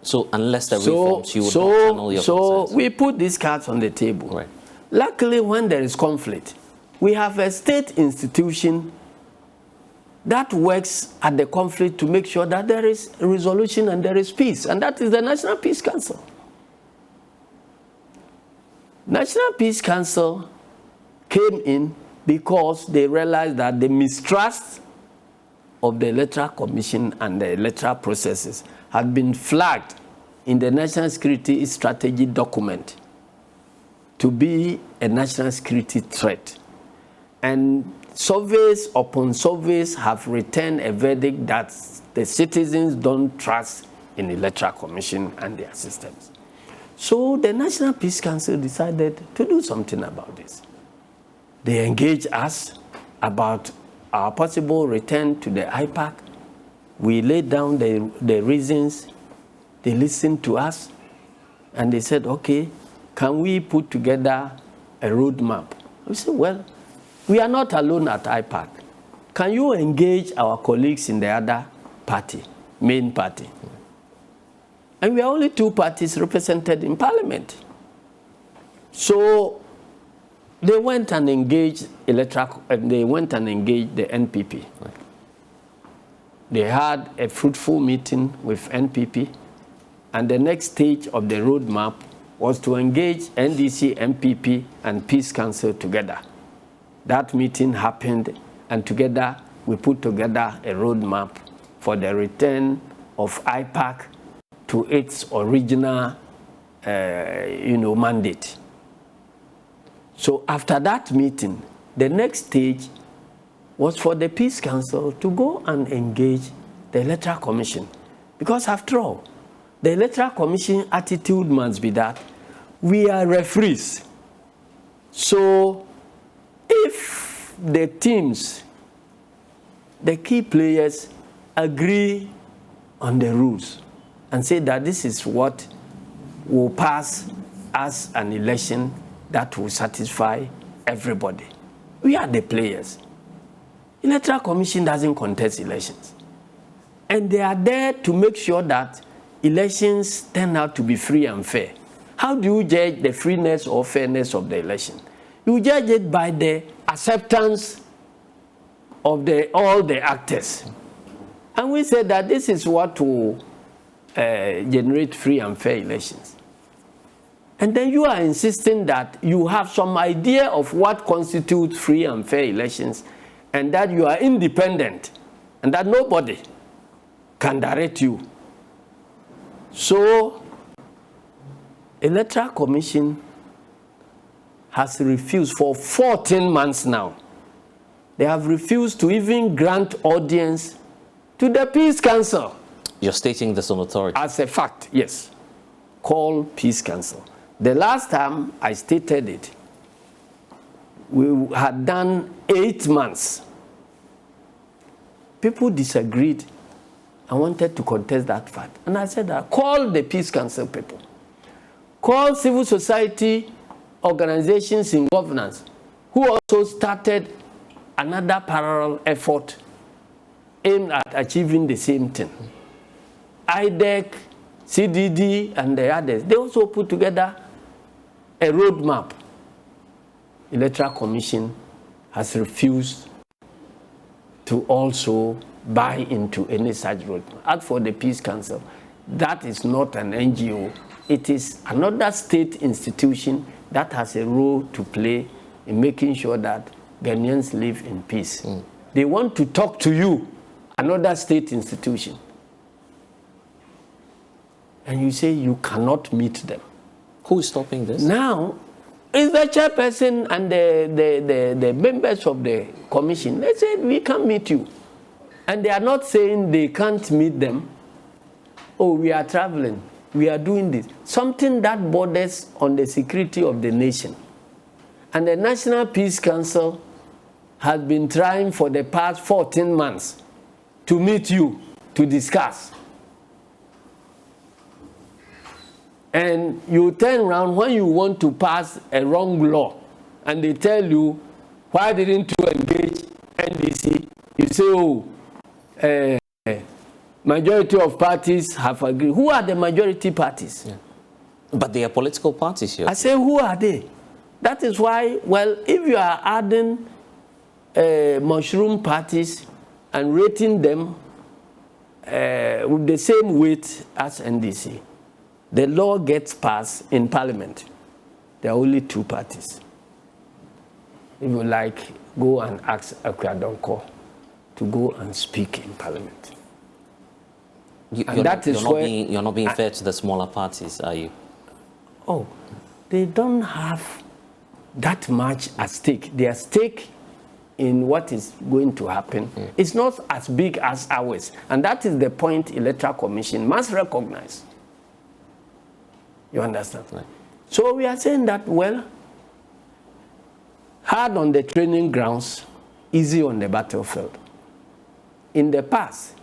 So unless the reforms, you would not channel your concerns. We put these cards on the table. Right. Luckily, when there is conflict, we have a state institution that works at the conflict to make sure that there is resolution and there is peace, and that is the National Peace Council. National Peace Council came in because they realized that the mistrust of the Electoral Commission and the electoral processes had been flagged in the National Security Strategy document to be a national security threat. And surveys upon surveys have returned a verdict that the citizens don't trust in the Electoral Commission and their systems. So the National Peace Council decided to do something about this. They engaged us about our possible return to the IPAC. We laid down the reasons. They listened to us, and they said, okay, can we put together a roadmap? We said, well, we are not alone at IPAC. Can you engage our colleagues in the other party, main party? And we are only two parties represented in Parliament. So they went and engaged the NPP. Right. They had a fruitful meeting with NPP, and the next stage of the roadmap was to engage NDC, NPP, and Peace Council together. That meeting happened, and together we put together a roadmap for the return of IPAC to its original mandate. So after that meeting, the next stage was for the Peace Council to go and engage the Electoral Commission. Because after all, the Electoral Commission attitude must be that we are referees. So if the teams, the key players, agree on the rules and say that this is what will pass as an election that will satisfy everybody, we are the players. Electoral Commission doesn't contest elections. And they are there to make sure that elections turn out to be free and fair. How do you judge the freeness or fairness of the election? You judge it by the acceptance of all the actors. And we said that this is what will generate free and fair elections. And then you are insisting that you have some idea of what constitutes free and fair elections, and that you are independent, and that nobody can direct you. So, Electoral Commission has refused for 14 months now. They have refused to even grant audience to the Peace Council. You're stating this on authority? As a fact, yes. Call Peace Council. The last time I stated it, we had done 8 months. people disagreed and wanted to contest that fact. And I said, call the Peace Council people. Call civil society organizations in governance who also started another parallel effort aimed at achieving the same thing. IDEC, CDD, and the others, they also put together a roadmap. Electoral Commission has refused to also buy into any such roadmap. As for the Peace Council, that is not an NGO. It is another state institution that has a role to play in making sure that Ghanaians live in peace. They want to talk to you, another state institution. And you say you cannot meet them. Who is stopping this? Now, it's the chairperson and the members of the commission. They said, we can meet you. And they are not saying they can't meet them. Oh, we are traveling. We are doing this. Something that borders on the security of the nation. And the National Peace Council has been trying for the past 14 months to meet you, to discuss. And you turn around when you want to pass a wrong law, and they tell you, why didn't you engage NDC? You say, oh, majority of parties have agreed. Who are the majority parties? Yeah. But they are political parties here. I say, who are they? That is why, well, if you are adding mushroom parties and rating them with the same weight as NDC, the law gets passed in Parliament. There are only two parties. If you like, go and ask Akwadonko to go and speak in Parliament. You're not being fair to the smaller parties, are you? Oh, they don't have that much at stake. Their stake in what is going to happen is not as big as ours. And that is the point Electoral Commission must recognize. You understand? Right. So we are saying that, well, hard on the training grounds, easy on the battlefield. In the past,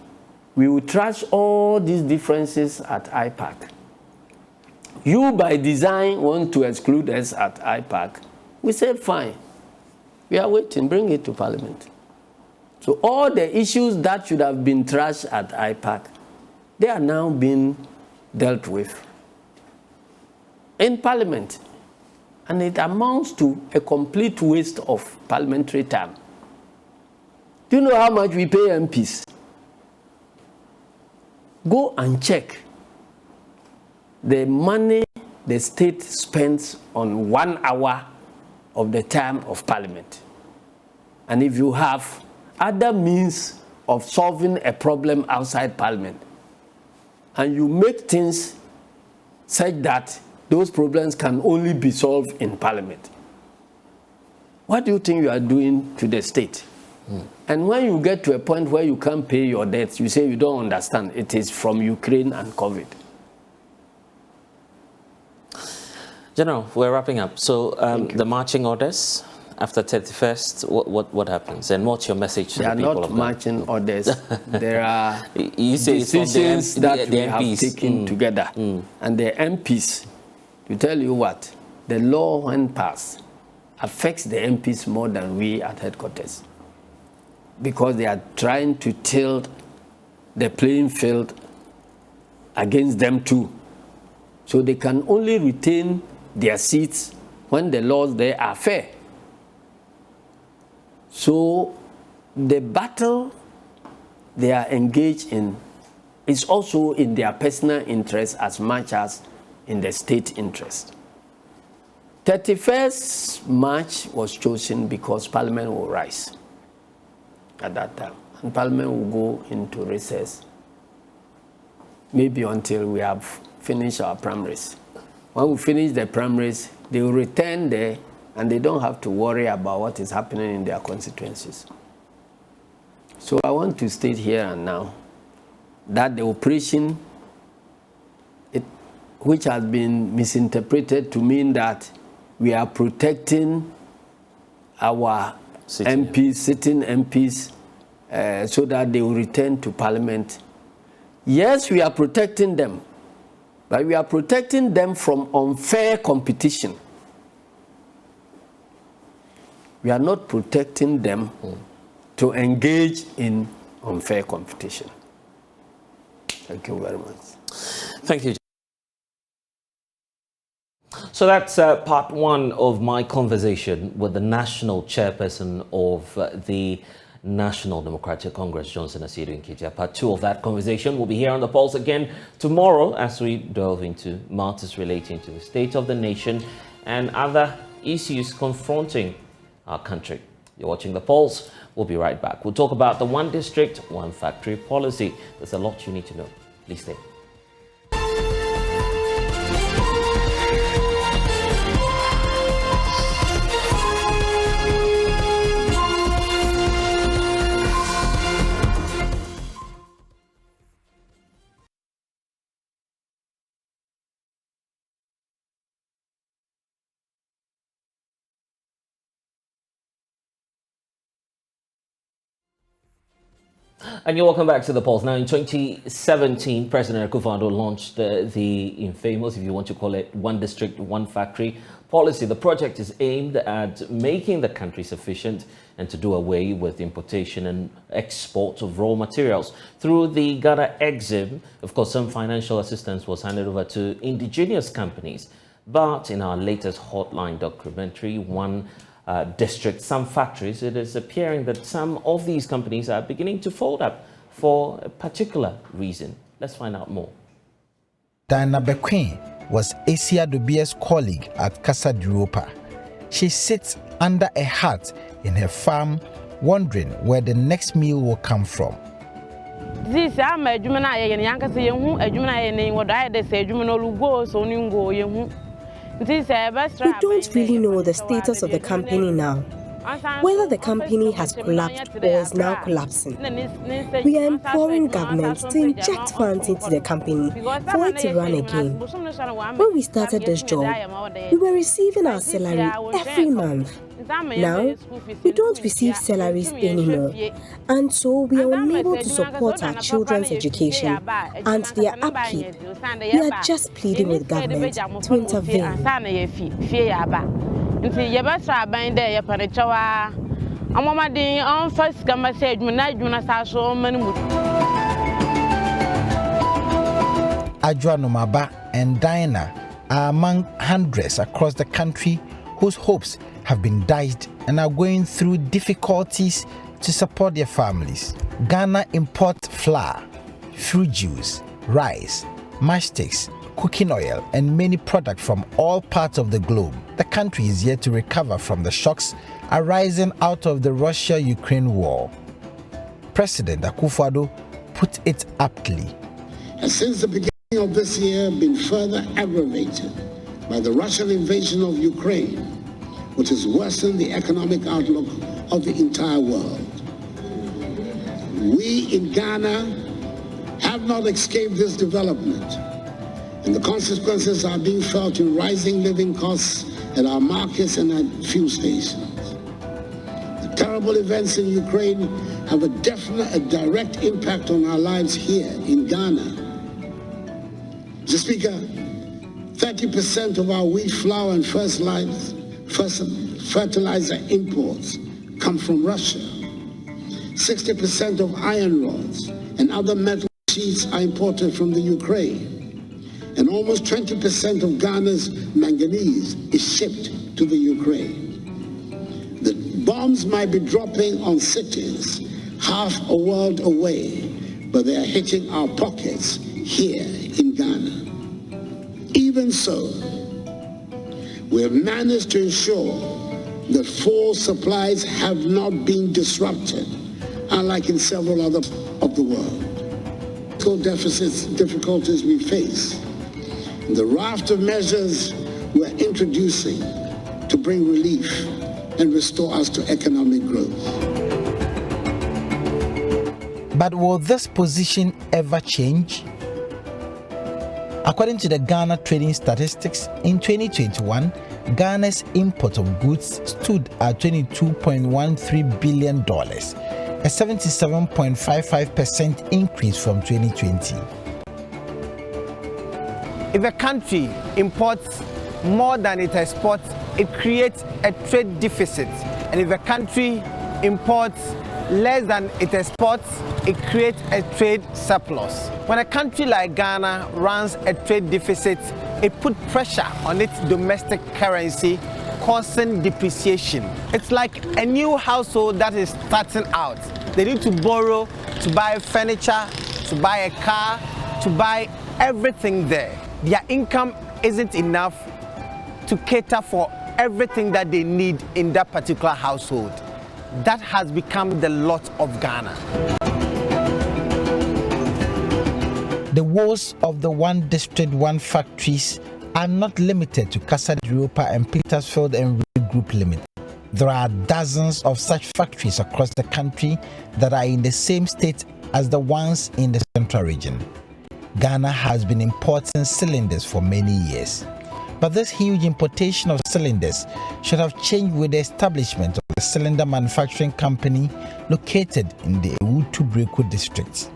we would trash all these differences at IPAC. You, by design, want to exclude us at IPAC. We say, fine. We are waiting. Bring it to Parliament. So all the issues that should have been trashed at IPAC, they are now being dealt with in Parliament. And it amounts to a complete waste of parliamentary time. Do you know how much we pay MPs? Go and check the money the state spends on 1 hour of the time of Parliament. And if you have other means of solving a problem outside Parliament, and you make things such that those problems can only be solved in Parliament, what do you think you are doing to the state? And when you get to a point where you can't pay your debts, you say you don't understand. It is from Ukraine and COVID. General, we're wrapping up. So the marching orders after 31st, what happens? And what's your message to the people? They are not marching orders. There are you say decisions that we have taken together. And the MPs, to tell you what, the law when passed affects the MPs more than we at headquarters, because they are trying to tilt the playing field against them too. So they can only retain their seats when the laws there are fair. So the battle they are engaged in is also in their personal interest as much as in the state interest. 31st March was chosen because Parliament will rise at that time, and Parliament will go into recess, maybe until we have finished our primaries. When we finish the primaries, they will return there, and they don't have to worry about what is happening in their constituencies. So I want to state here and now that the operation, which has been misinterpreted to mean that we are protecting our sitting MPs so that they will return to Parliament. Yes, we are protecting them, but we are protecting them from unfair competition. We are not protecting them to engage in unfair competition. Thank you very much. Thank you. So that's part one of my conversation with the national chairperson of the National Democratic Congress, Johnson Asiedu Nketia. Part two of that conversation will be here on The Pulse again tomorrow as we delve into matters relating to the state of the nation and other issues confronting our country. You're watching The Pulse. We'll be right back. We'll talk about the one district, one factory policy. There's a lot you need to know. Please stay. And you're welcome back to The Pulse. Now, in 2017, President Akufo-Addo launched the infamous, if you want to call it, one district, one factory policy. The project is aimed at making the country sufficient and to do away with importation and export of raw materials. Through the Ghana Exim, of course, some financial assistance was handed over to indigenous companies. But in our latest Hotline documentary, One District, Some Factories, it is appearing that some of these companies are beginning to fold up for a particular reason. Let's find out more. Diana Bequin was Asiedu Nketia colleague at Casa d'Europa. She sits under a hut in her farm, wondering where the next meal will come from. This I'm a Jumana and Yanka say, a Jumana name what I say, Jumanol go, so go. We don't really know the status of the company now, whether the company has collapsed or is now collapsing. We are imploring government to inject funds into the company for it to run again. When we started this job, we were receiving our salary every month. Now, we don't receive salaries anymore, and so we are unable to support our children's education and their upkeep. We are just pleading with government to intervene. Adjoa Nomaba and Diana are among hundreds across the country whose hopes have been dashed and are going through difficulties to support their families. Ghana imports flour, fruit juice, rice, matchsticks, cooking oil, and many products from all parts of the globe. The country is yet to recover from the shocks arising out of the Russia-Ukraine war. President Akufo-Addo put it aptly. Since the beginning of this year, been further aggravated by the Russian invasion of Ukraine, which has worsened the economic outlook of the entire world. We in Ghana have not escaped this development, and the consequences are being felt in rising living costs at our markets and at fuel stations. The terrible events in Ukraine have a direct impact on our lives here in Ghana. Mr. Speaker, 30% of our wheat, flour, and fertilizer imports come from Russia. 60% of iron rods and other metal sheets are imported from the Ukraine. And almost 20% of Ghana's manganese is shipped to the Ukraine. The bombs might be dropping on cities half a world away, but they are hitting our pockets here in Ghana. Even so, we have managed to ensure that fuel supplies have not been disrupted, unlike in several other parts of the world. Difficulties we face, and the raft of measures we're introducing to bring relief and restore us to economic growth. But will this position ever change? According to the Ghana Trading Statistics, in 2021, Ghana's import of goods stood at $22.13 billion, a 77.55% increase from 2020. If a country imports more than it exports, it creates a trade deficit. And if a country imports less than it exports, it creates a trade surplus. When a country like Ghana runs a trade deficit, it puts pressure on its domestic currency, causing depreciation. It's like a new household that is starting out. They need to borrow to buy furniture, to buy a car, to buy everything there. Their income isn't enough to cater for everything that they need in that particular household. That has become the lot of Ghana. The woes of the one district, one factories are not limited to Casa de Europa and Petersfield and Reed Group Limited. There are dozens of such factories across the country that are in the same state as the ones in the central region. Ghana has been importing cylinders for many years. But this huge importation of cylinders should have changed with the establishment of the cylinder manufacturing company located in the Ewutu-Breko district.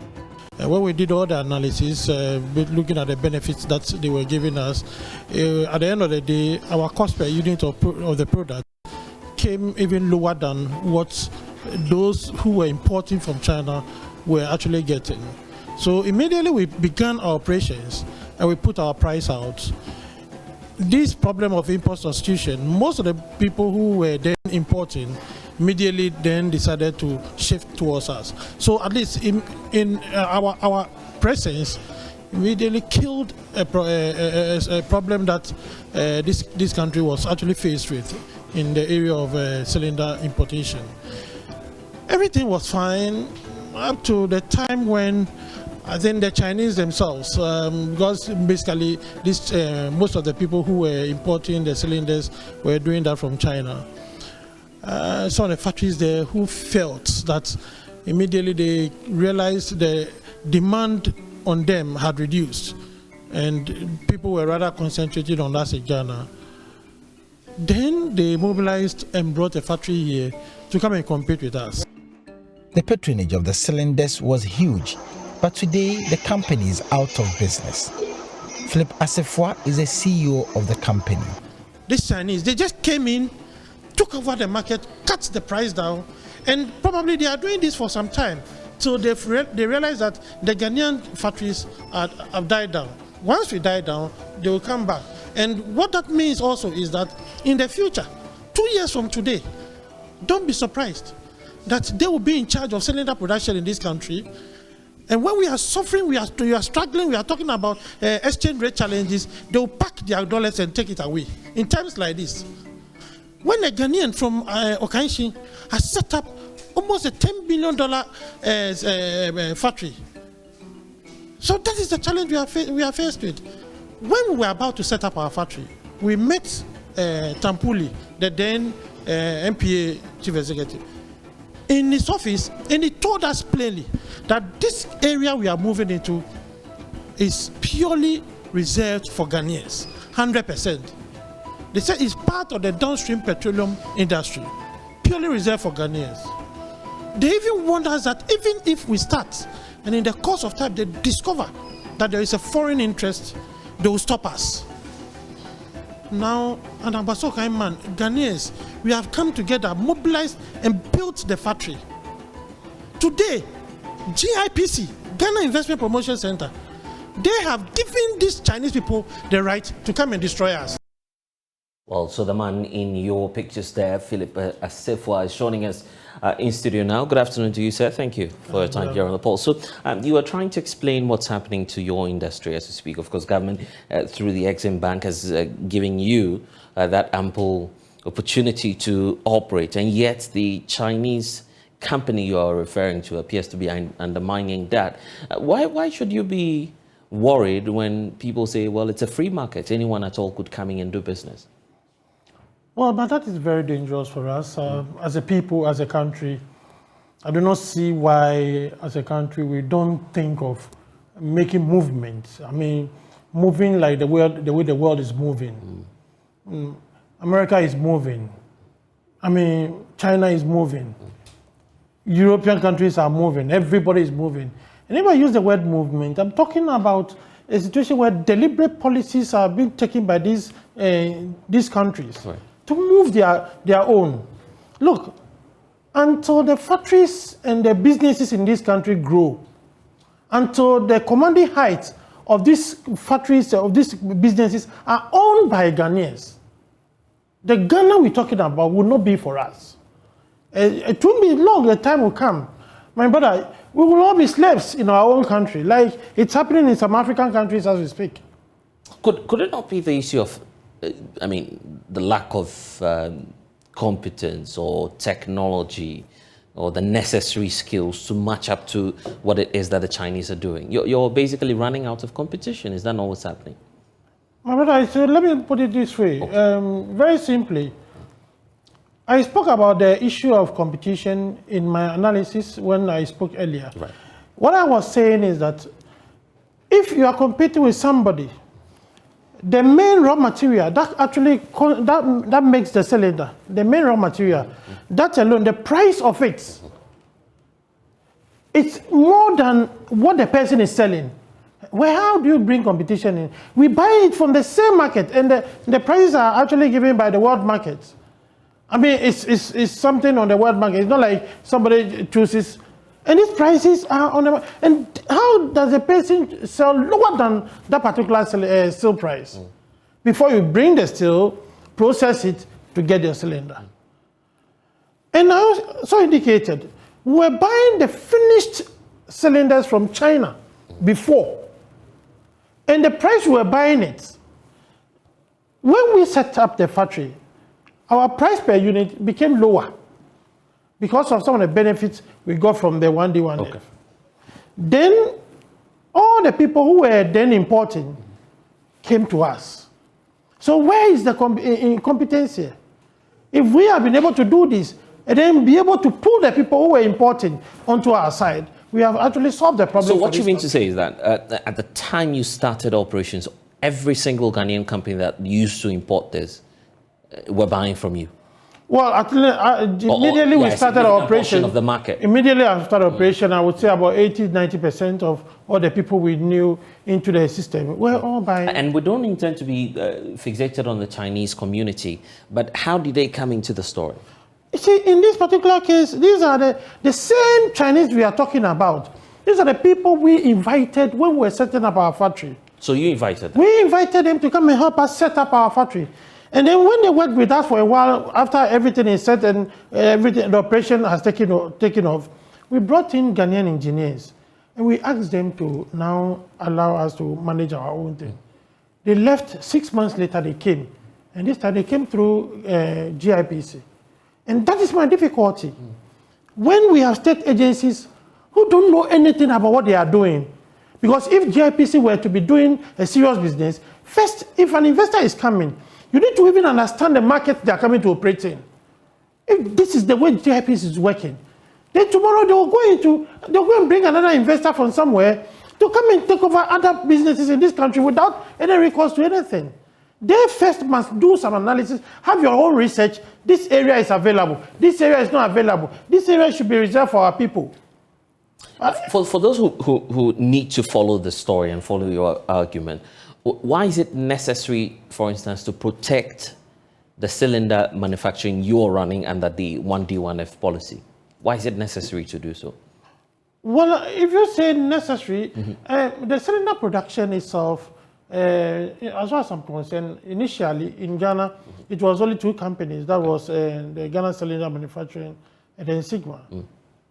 When we did all the analysis, looking at the benefits that they were giving us, at the end of the day, our cost per unit of the product came even lower than what those who were importing from China were actually getting. So immediately we began our operations and we put our price out. This problem of import substitution, most of the people who were then importing immediately then decided to shift towards us. So at least in our presence immediately killed a problem that this country was actually faced with in the area of cylinder importation. Everything was fine up to the time when I think the Chinese themselves, because basically this, most of the people who were importing the cylinders were doing that from China. Some of the factories there who felt that immediately they realized the demand on them had reduced and people were rather concentrated on that in Ghana. Then they mobilized and brought a factory here to come and compete with us. The patronage of the cylinders was huge. But today, the company is out of business. Philip Asefwa is the CEO of the company. These Chinese, they just came in, took over the market, cut the price down, and probably they are doing this for some time. So they realize that the Ghanaian factories have died down. Once we die down, they will come back. And what that means also is that in the future, 2 years from today, don't be surprised that they will be in charge of cylinder production in this country. And when we are suffering, we are struggling, we are talking about exchange rate challenges, they will pack their dollars and take it away. In times like this, when a Ghanaian from Okanshin has set up almost a $10 billion factory. So that is the challenge we are faced with. When we were about to set up our factory, we met Tampuli, the then MPA chief executive, in his office, and he told us plainly that this area we are moving into is purely reserved for Ghanaians, 100%. They said it's part of the downstream petroleum industry, purely reserved for Ghanaians. They even warned us that even if we start, and in the course of time they discover that there is a foreign interest, they will stop us. Now, and Ambasoka man, Ghanaians, we have come together, mobilized and built the factory. Today, GIPC, Ghana Investment Promotion Center, they have given these Chinese people the right to come and destroy us. Well, so the man in your pictures there, Philip Asefwa, is joining us in studio now. Good afternoon to you, sir. Thank you for your time here on the Pulse. So you are trying to explain what's happening to your industry as we speak. Of course, government through the Exim Bank has given you that ample opportunity to operate, and yet the Chinese company you are referring to appears to be undermining that. Why should you be worried when people say, well, it's a free market, anyone at all could come in and do business? Well, but that is very dangerous for us as a people, as a country. I do not see why, as a country, we don't think of making movements. I mean, moving like the way the world is moving. America is moving. I mean, China is moving. European countries are moving. Everybody is moving. And if I use the word movement, I'm talking about a situation where deliberate policies are being taken by these countries to move their own. Look, until the factories and the businesses in this country grow, until the commanding heights of these factories, of these businesses are owned by Ghanaians, the Ghana we're talking about will not be for us. It won't be long, the time will come. My brother, we will all be slaves in our own country, like it's happening in some African countries as we speak. Could it not be the issue of, the lack of competence or technology or the necessary skills to match up to what it is that the Chinese are doing? You're basically running out of competition. Is that not what's happening? My brother, so let me put it this way. Okay. Very simply, I spoke about the issue of competition in my analysis when I spoke earlier. Right. What I was saying is that if you are competing with somebody, the main raw material, that actually that makes the cylinder, the main raw material, that alone, the price of it, it's more than what the person is selling. Well, how do you bring competition in? We buy it from the same market, and the prices are actually given by the world market. I mean, it's something on the world market. It's not like somebody chooses, and these prices are on the. And how does a person sell lower than that particular steel price before you bring the steel, process it to get your cylinder? And I also indicated we're buying the finished cylinders from China before. And the price we were buying it, when we set up the factory, our price per unit became lower because of some of the benefits we got from the 1D1F. Okay. Then all the people who were then importing came to us. So where is the incompetence here? If we have been able to do this and then be able to pull the people who were importing onto our side, we have actually solved the problem. So what you mean to say is that at the time you started operations, every single Ghanaian company that used to import this were buying from you? Well, immediately we started our operation of the market. Immediately after started operation, I would say about 80-90% of all the people we knew into the system were all buying. And we don't intend to be fixated on the Chinese community, but how did they come into the story? You see, in this particular case, these are the same Chinese we are talking about. These are the people we invited when we were setting up our factory. So you invited them? We invited them to come and help us set up our factory. And then when they worked with us for a while, after everything is set and the operation has taken off, we brought in Ghanaian engineers. And we asked them to now allow us to manage our own thing. They left 6 months later, they came. And this time they came through GIPC. And that is my difficulty. When we have state agencies who don't know anything about what they are doing, because if GIPC were to be doing a serious business, first, if an investor is coming, you need to even understand the market they are coming to operate in. If this is the way GIPC is working, then tomorrow they'll go and bring another investor from somewhere to come and take over other businesses in this country without any recourse to anything. They first must do some analysis, have your own research. This area is available. This area is not available. This area should be reserved for our people. For those who need to follow the story and follow your argument, why is it necessary, for instance, to protect the cylinder manufacturing you're running under the 1D1F policy? Why is it necessary to do so? Well, if you say necessary, the cylinder production itself, as far as I'm concerned, initially in Ghana, it was only two companies. That was the Ghana Cylinder Manufacturing and then Sigma.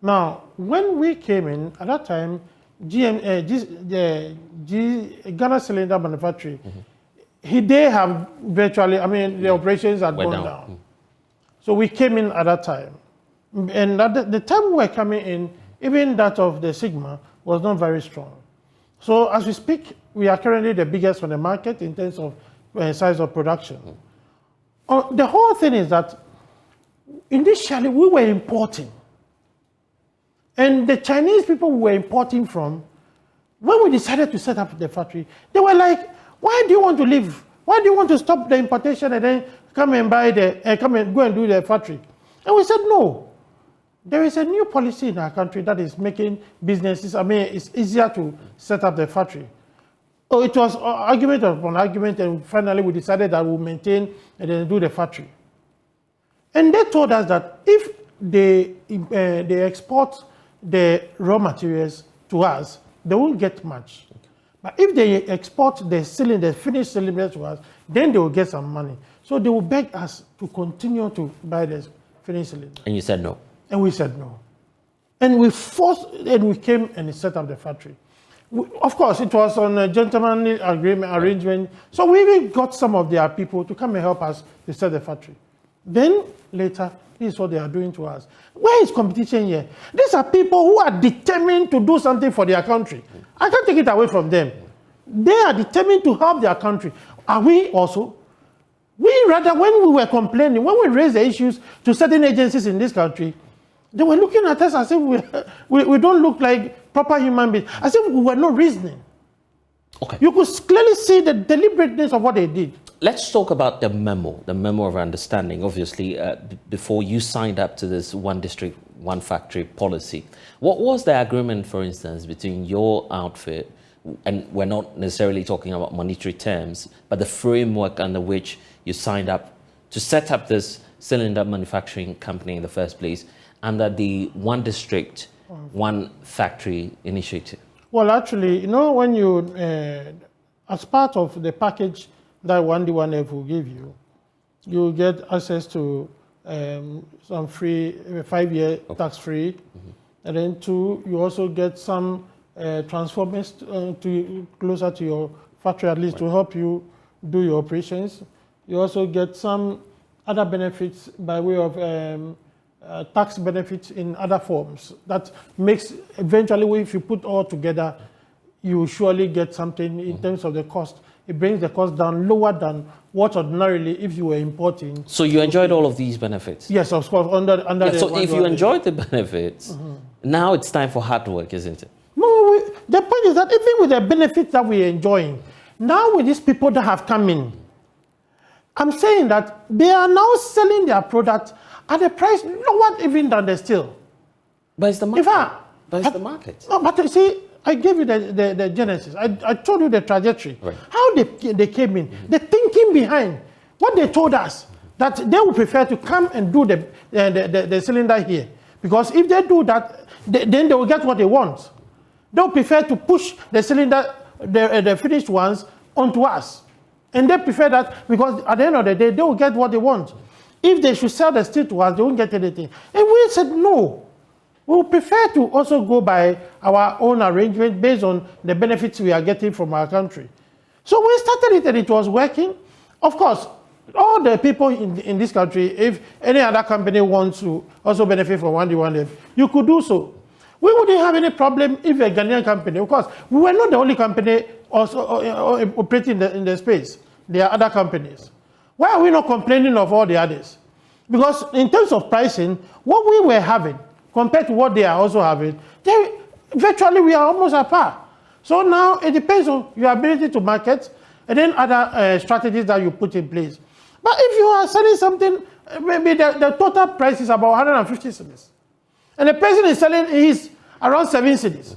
Now, when we came in, at that time, Ghana Cylinder Manufacturing, they have virtually, the operations had gone down. So we came in at that time. And at the time we were coming in, even that of the Sigma was not very strong. So as we speak, we are currently the biggest on the market in terms of size of production. The whole thing is that initially we were importing. And the Chinese people we were importing from, when we decided to set up the factory, they were like, why do you want to leave? Why do you want to stop the importation and then come and go and do the factory? And we said, no. There is a new policy in our country that is making businesses, it's easier to set up the factory. Oh, it was argument upon argument, and finally we decided that we'll maintain and then do the factory. And they told us that if they export the raw materials to us, they won't get much. Okay. But if they export the finished cylinders to us, then they will get some money. So they will beg us to continue to buy the finished cylinders. And you said no? And we said no. And we came and set up the factory. Of course, it was on a gentlemanly arrangement. So we even got some of their people to come and help us to set the factory. Then later, this is what they are doing to us. Where is competition here? These are people who are determined to do something for their country. I can't take it away from them. They are determined to help their country. Are we also? We rather, when we were complaining, when we raised the issues to certain agencies in this country, they were looking at us as if we don't look like proper human beings, as if we were not reasoning. Okay. You could clearly see the deliberateness of what they did. Let's talk about the memo of understanding. Obviously, before you signed up to this one district, one factory policy, what was the agreement, for instance, between your outfit, and we're not necessarily talking about monetary terms, but the framework under which you signed up to set up this cylinder manufacturing company in the first place, under the one district, one factory initiative? Well, actually, you know, when you, as part of the package that 1D1F will give you, you get access to some free, 5-year tax-free, and then 2, you also get some transformers closer to your factory, at least to help you do your operations. You also get some other benefits by way of tax benefits in other forms. That makes, eventually, if you put all together, you surely get something in terms of the cost. It brings the cost down lower than what ordinarily if you were importing. So you enjoyed all of these benefits? Yes, of course. So if you enjoyed the benefits, now it's time for hard work, isn't it? No, the point is that even with the benefits that we're enjoying, now with these people that have come in, I'm saying that they are now selling their product at a price lower even than the steel. But it's the market. But it's the market. No, but you see, I gave you the genesis. I told you the trajectory. Right. How they came in. The thinking behind what they told us, that they would prefer to come and do the cylinder here. Because if they do that, then they will get what they want. They'll prefer to push the cylinder, the finished ones, onto us. And they prefer that because at the end of the day, they will get what they want. If they should sell the steel to us, they won't get anything. And we said no. We would prefer to also go by our own arrangement based on the benefits we are getting from our country. So we started it and it was working. Of course, all the people in this country, if any other company wants to also benefit from 1D1F, you could do so. We wouldn't have any problem if a Ghanaian company, of course, we were not the only company also operating in the space. There are other companies. Why are we not complaining of all the others? Because in terms of pricing, what we were having compared to what they are also having, virtually we are almost at par. So now it depends on your ability to market and then other strategies that you put in place. But if you are selling something, maybe the total price is about 150 cedis, and the person is selling his around 7 cedis,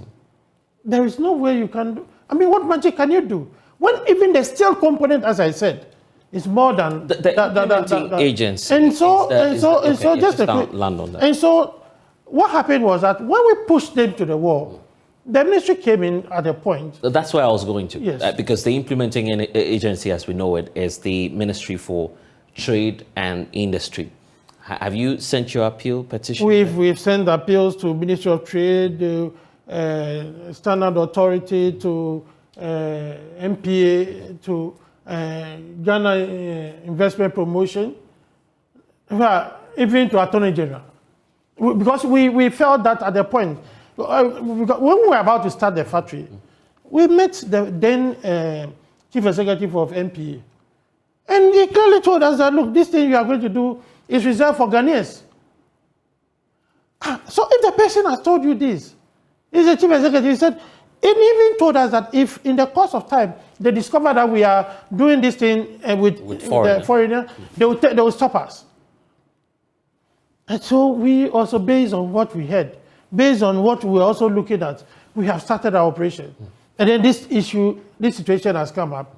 there is no way you can do. I mean, what magic can you do? When even the steel component, as I said, is more than the agents. And so what happened was that when we pushed them to the wall, the ministry came in at a point. That's where I was going to. Yes. Because the implementing agency, as we know it, is the Ministry for Trade and Industry. Have you sent your appeal petition? We've sent appeals to Ministry of Trade, Standard Authority, to MPA, to Ghana Investment Promotion, even to Attorney General. Because we felt that at the point, when we were about to start the factory, we met the then Chief Executive of MPA. And he clearly told us that, look, this thing you are going to do is reserved for Ghanaians. So if the person has told you this, he's a Chief Executive, he said, and he even told us that if in the course of time they discover that we are doing this thing with the foreigner, they will stop us. And so we also, based on what we heard, based on what we're also looking at, we have started our operation. And then this situation has come up.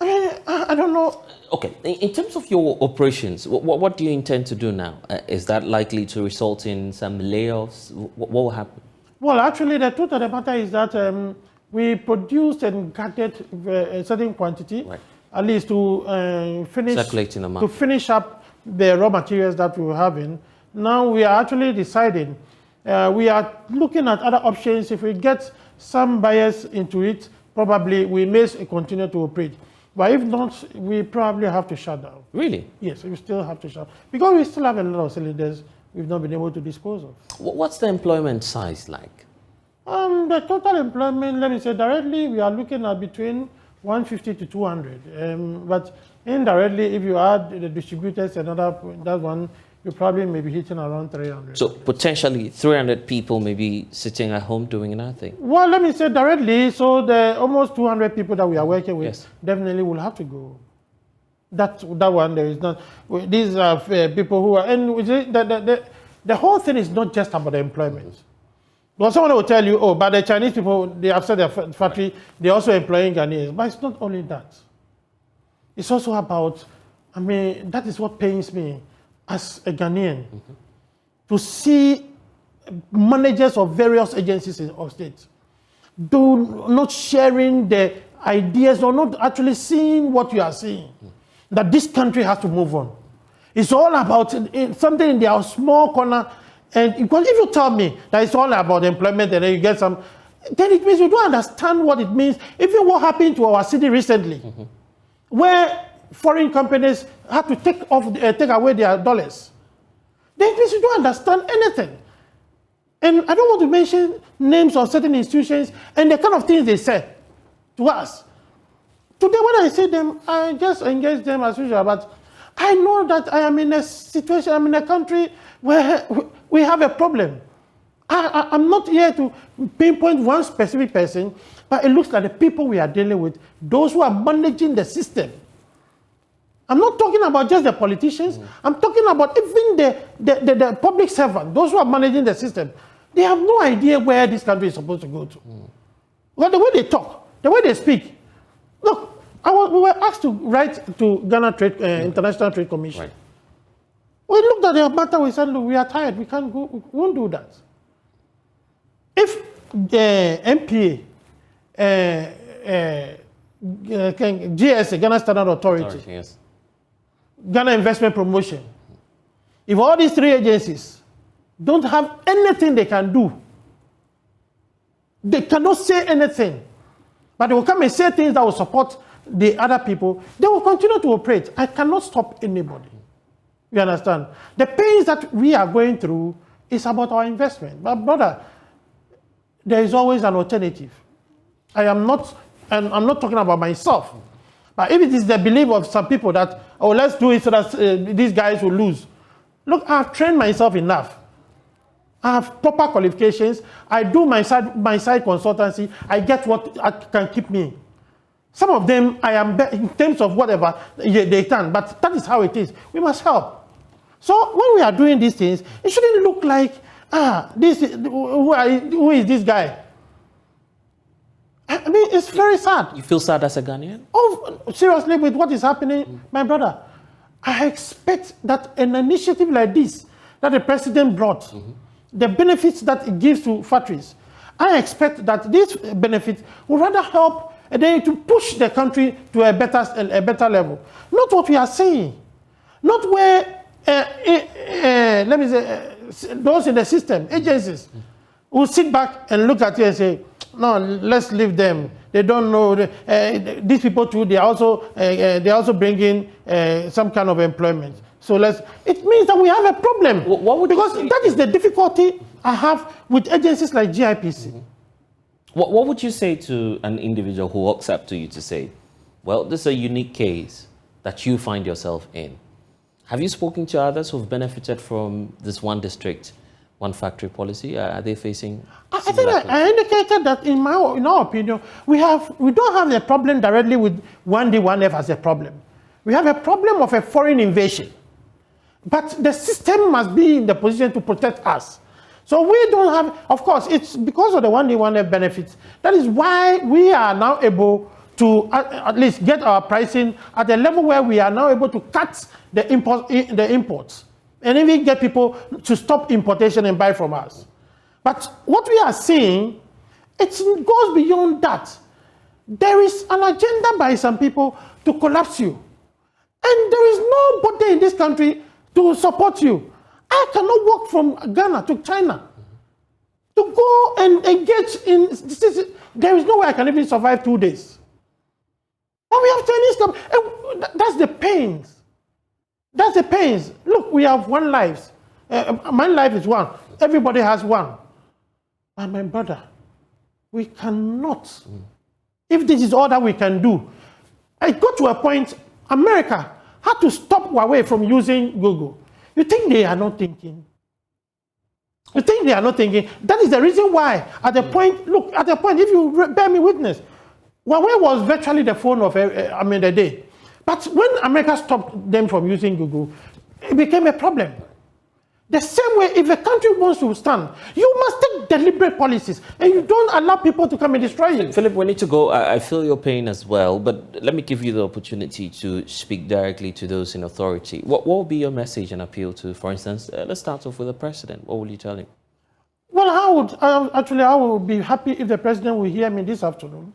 I mean, I don't know. Okay, in terms of your operations, what do you intend to do now? Is that likely to result in some layoffs? What will happen? Well, actually, the truth of the matter is that we produced and gathered a certain quantity, at least to finish up the raw materials that we were having. Now we are actually deciding. We are looking at other options. If we get some buyers into it, probably we may continue to operate. But if not, we probably have to shut down. Really? Yes, we still have to shut down. Because we still have a lot of cylinders we've not been able to dispose of. What's the employment size like? The total employment, let me say directly, we are looking at between 150 to 200. But indirectly, if you add the distributors and that one, you probably may be hitting around 300. So potentially 300 people may be sitting at home doing nothing. Well, let me say directly, so the almost 200 people that we are working with definitely will have to go. That one, there is not. These are people who are, and the whole thing is not just about the employment. Well, someone will tell you, oh, but the Chinese people, they have set their factory, they're also employing Ghanaians. But it's not only that. It's also about, I mean, that is what pains me as a Ghanaian, to see managers of various agencies of state not sharing the ideas or not actually seeing what you are seeing, that this country has to move on. It's all about something in their small corner. And because if you tell me that it's all about employment and then you get some, then it means you don't understand what it means. Even what happened to our city recently, where foreign companies had to take away their dollars. Then it means you don't understand anything. And I don't want to mention names of certain institutions and the kind of things they said to us. Today when I see them, I just engage them as usual, but I know that I am in a situation, I'm in a country where we have a problem. I'm not here to pinpoint one specific person, but it looks like the people we are dealing with, those who are managing the system. I'm not talking about just the politicians. I'm talking about even the public servant, those who are managing the system. They have no idea where this country is supposed to go to. Well, the way they talk, the way they speak. Look, we were asked to write to Ghana International Trade Commission. Right. We looked at the matter, we said, look, we are tired, we can't go, we won't do that. If the MPA, GSA, Ghana Standard Authority, Ghana Investment Promotion, if all these three agencies don't have anything they can do, they cannot say anything, but they will come and say things that will support the other people, they will continue to operate. I cannot stop anybody. You understand? The pains that we are going through is about our investment. But brother, there is always an alternative. I'm not talking about myself. But if it is the belief of some people that, oh, let's do it so that these guys will lose. Look, I've trained myself enough. I have proper qualifications. I do my side consultancy. I get what can keep me. Some of them, I am in terms of whatever they can, but that is how it is. We must help. So when we are doing these things, it shouldn't look like, who is this guy? I mean, it's very sad. You feel sad as a Ghanaian? Oh, seriously, with what is happening, my brother, I expect that an initiative like this, that the president brought, the benefits that it gives to factories, I expect that this benefit will rather help and then to push the country to a better level. Not what we are saying. Not where, let me say, those in the system, agencies, will sit back and look at you and say, no, let's leave them. They don't know. These people too, they also bring in some kind of employment. So it means that we have a problem. Because that is the difficulty I have with agencies like GIPC. What would you say to an individual who walks up to you to say, well, this is a unique case that you find yourself in? Have you spoken to others who've benefited from this one district, one factory policy? Are they facing? I think I indicated that in our opinion, we don't have a problem directly with 1D, 1F as a problem. We have a problem of a foreign invasion. But the system must be in the position to protect us. So we don't have, of course, it's because of the 1 day 1 day benefits. That is why we are now able to at least get our pricing at a level where we are now able to cut the imports and even get people to stop importation and buy from us. But what we are seeing, it goes beyond that. There is an agenda by some people to collapse you. And there is nobody in this country to support you. I cannot walk from Ghana to China to go and engage in this. There is no way I can even survive 2 days. And we have Chinese companies. That's the pains. That's the pains. Look, we have one life. My life is one. Everybody has one. But my brother, we cannot. If this is all that we can do, I got to a point, America had to stop Huawei from using Google. You think they are not thinking? You think they are not thinking? That is the reason why, at the point, look, at the point, if you bear me witness, Huawei was virtually the phone of, the day. But when America stopped them from using Google, it became a problem. The same way, if a country wants to stand, you must take deliberate policies, and you don't allow people to come and destroy you. Philip, we need to go. I feel your pain as well, but let me give you the opportunity to speak directly to those in authority. What will be your message and appeal to, for instance, let's start off with the president. What will you tell him? Well, I would be happy if the president will hear me this afternoon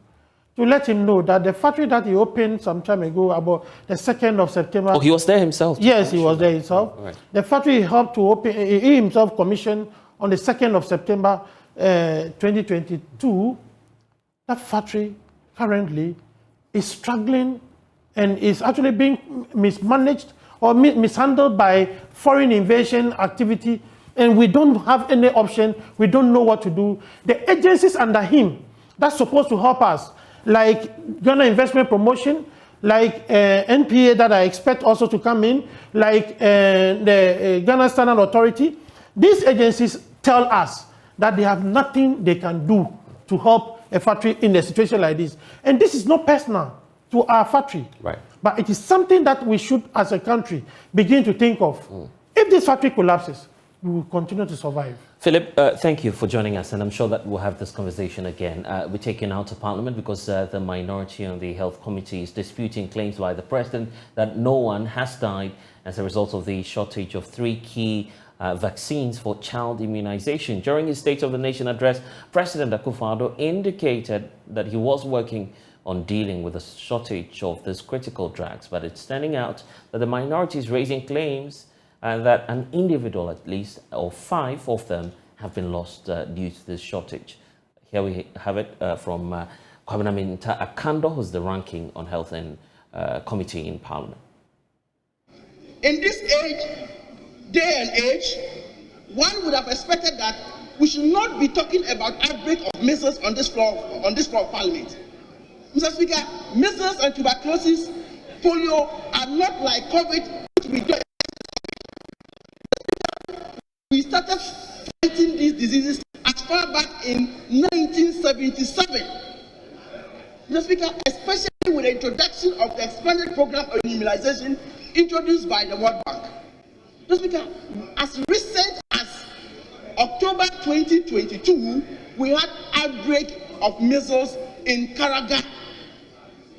to let him know that the factory that he opened some time ago, about the 2nd of September. Oh, he was there himself? Yes, he was there himself. Right. The factory he helped to open, he himself commissioned on the 2nd of September 2022. That factory currently is struggling and is actually being mismanaged or mishandled by foreign invasion activity, and we don't have any option. We don't know what to do. The agencies under him that's supposed to help us, like Ghana Investment Promotion, like NPA that I expect also to come in, like the Ghana Standard Authority. These agencies tell us that they have nothing they can do to help a factory in a situation like this. And this is not personal to our factory. Right. But it is something that we should, as a country, begin to think of. If this factory collapses, we will continue to survive. Philip, thank you for joining us, and I'm sure that we'll have this conversation again. We're taken out of Parliament because the minority on the Health Committee is disputing claims by the President that no one has died as a result of the shortage of 3 key vaccines for child immunization. During his State of the Nation address, President Akufo-Addo indicated that he was working on dealing with the shortage of these critical drugs, but it's turning out that the minority is raising claims that an individual, at least, or 5 of them, have been lost due to this shortage. Here we have it from Kwabena Minta Akando, who's the ranking on Health and Committee in Parliament. In this day and age, one would have expected that we should not be talking about outbreak of measles on this floor of Parliament. Mr. Speaker, measles and tuberculosis, polio are not like COVID, which we started fighting these diseases as far back in 1977. Mr. Speaker, especially with the introduction of the expanded program on immunization introduced by the World Bank. Mr. Speaker, as recent as October 2022, we had outbreak of measles in Karaga,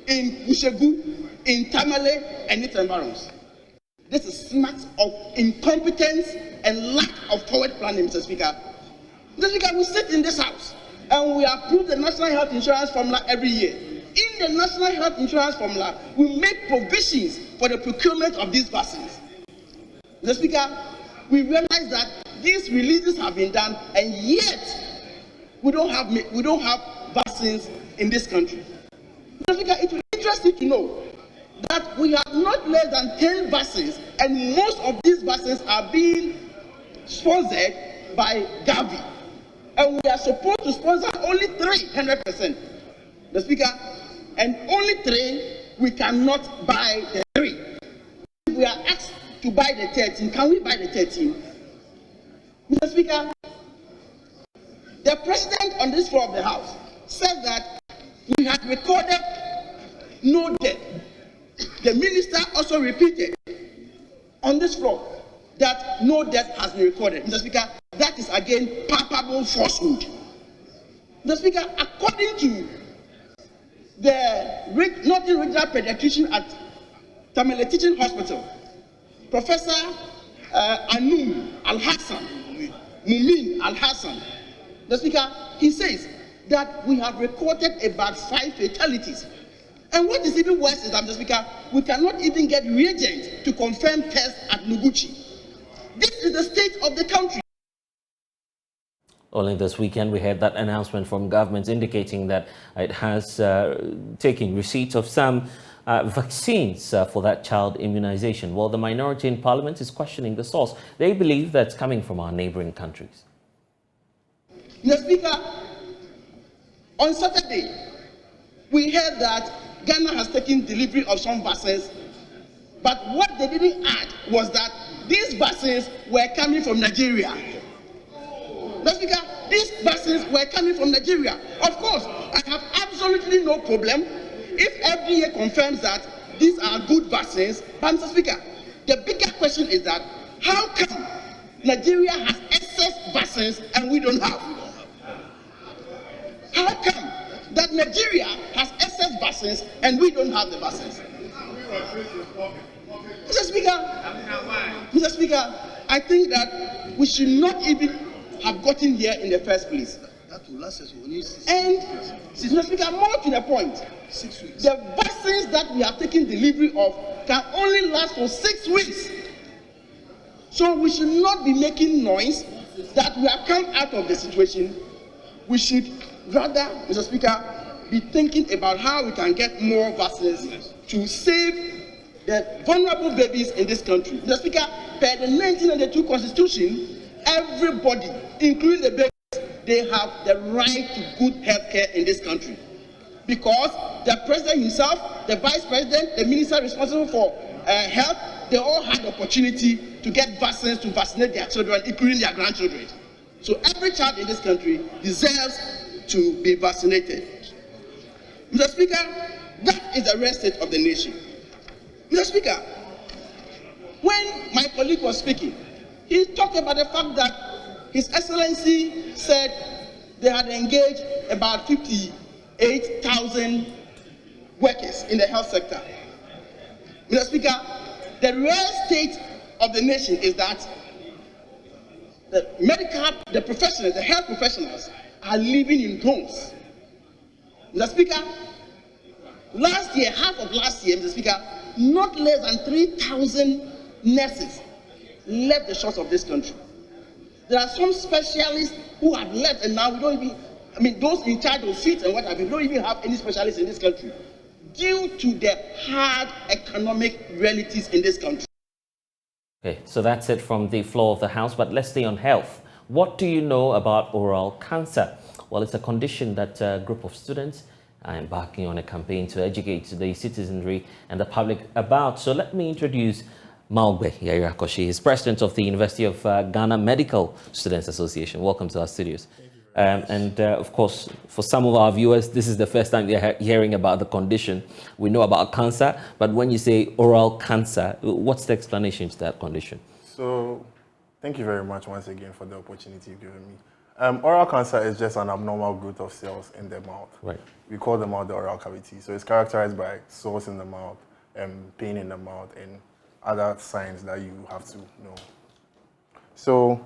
in Kushegu, in Tamale, and its environs. This is smacks of incompetence and lack of forward planning, Mr. Speaker. Mr. Speaker, we sit in this house and we approve the National Health Insurance Formula every year. In the National Health Insurance Formula, we make provisions for the procurement of these vaccines. Mr. Speaker, we realize that these releases have been done, and yet we don't have vaccines in this country. Mr. Speaker, it will be interesting to know that we have not less than 10 vaccines, and most of these vaccines are being sponsored by Gavi, and we are supposed to sponsor only 300%. The Speaker, and only 3 we cannot buy the 3. If we are asked to buy the 13, can we buy the 13? Mr. Speaker, the President on this floor of the House said that we had recorded no death. The minister also repeated on this floor that no death has been recorded. Mr. Speaker, that is again palpable falsehood. Mr. Speaker, according to the Northern Regional Pediatrician at Tamale Teaching Hospital, Professor Anum Al-Hassan, Mumin Al-Hassan, the Speaker, he says that we have recorded about 5 fatalities. And what is even worse is that, Mr. Speaker, we cannot even get reagents to confirm tests at Noguchi. This is the state of the country. Only this weekend, we had that announcement from government indicating that it has taken receipt of some vaccines for that child immunization. Well, the minority in parliament is questioning the source. They believe that's coming from our neighboring countries. Mr. Speaker, on Saturday, we heard that Ghana has taken delivery of some vaccines, but what they didn't add was that these vaccines were coming from Nigeria. Mr. Speaker, these vaccines were coming from Nigeria. Of course, I have absolutely no problem if FDA confirms that these are good vaccines. But Mr. Speaker, the bigger question is that how come Nigeria has excess vaccines and we don't have? How come that Nigeria has excess vaccines and we don't have the vaccines? Mr. Speaker, I think that we should not even have gotten here in the first place. And, Mr. Speaker, more to the point, 6 weeks. The vaccines that we have taken delivery of can only last for 6 weeks. So we should not be making noise that we have come out of the situation. We should rather, Mr. Speaker, be thinking about how we can get more vaccines to save the vulnerable babies in this country. Mr. Speaker, per the 1992 Constitution, everybody, including the babies, they have the right to good health care in this country. Because the president himself, the vice president, the minister responsible for health, they all had the opportunity to get vaccines to vaccinate their children, including their grandchildren. So every child in this country deserves to be vaccinated. Mr. Speaker, that is the real state of the nation. Mr. Speaker, when my colleague was speaking, he talked about the fact that His Excellency said they had engaged about 58,000 workers in the health sector. Mr. Speaker, the real state of the nation is that the professionals, the health professionals, are living in homes. Mr. Speaker, last year, half of last year, Mr. Speaker, not less than 3,000 nurses left the shores of this country. There are some specialists who have left, and now we don't even, those in charge of seats and what have you, we don't even have any specialists in this country due to the hard economic realities in this country. Okay, so that's it from the floor of the House, but let's stay on health. What do you know about oral cancer? Well, it's a condition that a group of students are embarking on a campaign to educate the citizenry and the public about. So let me introduce Maugbe Yairakoshi. She is president of the University of Ghana Medical Students Association. Welcome to our studios. Of course, for some of our viewers, this is the first time they're hearing about the condition. We know about cancer, but when you say oral cancer, what's the explanation to that condition? So, thank you very much once again for the opportunity you've given me. Oral cancer is just an abnormal growth of cells in the mouth. Right. We call them out the oral cavity. So it's characterized by sores in the mouth, pain in the mouth, and other signs that you have to know. So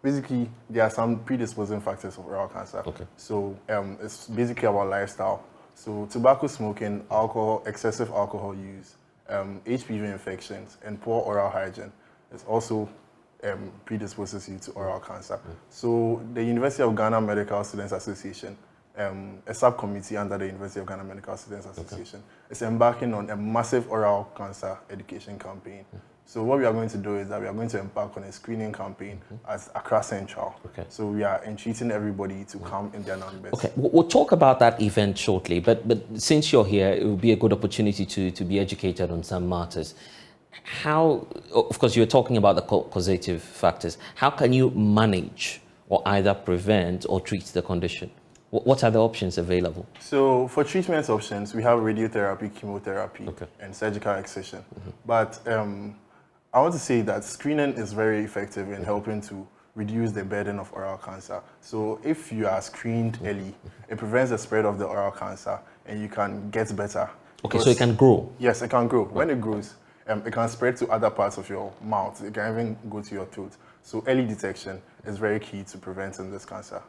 basically, there are some predisposing factors of oral cancer. Okay. So it's basically about lifestyle. So tobacco smoking, alcohol, excessive alcohol use, HPV infections, and poor oral hygiene is also predisposes you to oral cancer. So the University of Ghana Medical Students Association, a subcommittee under the University of Ghana Medical Students Association, is embarking on a massive oral cancer education campaign. So what we are going to do is that we are going to embark on a screening campaign at Accra Central. Okay. So we are entreating everybody to come in their numbers. Okay, we'll talk about that event shortly, but since you're here, it will be a good opportunity to be educated on some matters. How, of course, you're talking about the causative factors. How can you manage or either prevent or treat the condition? What are the options available? So for treatment options, we have radiotherapy, chemotherapy, and surgical excision. But I want to say that screening is very effective in helping to reduce the burden of oral cancer. So if you are screened early, it prevents the spread of the oral cancer and you can get better. Okay, so it can grow? Yes, it can grow. When it grows, it can spread to other parts of your mouth. It can even go to your throat. So early detection is very key to preventing this cancer.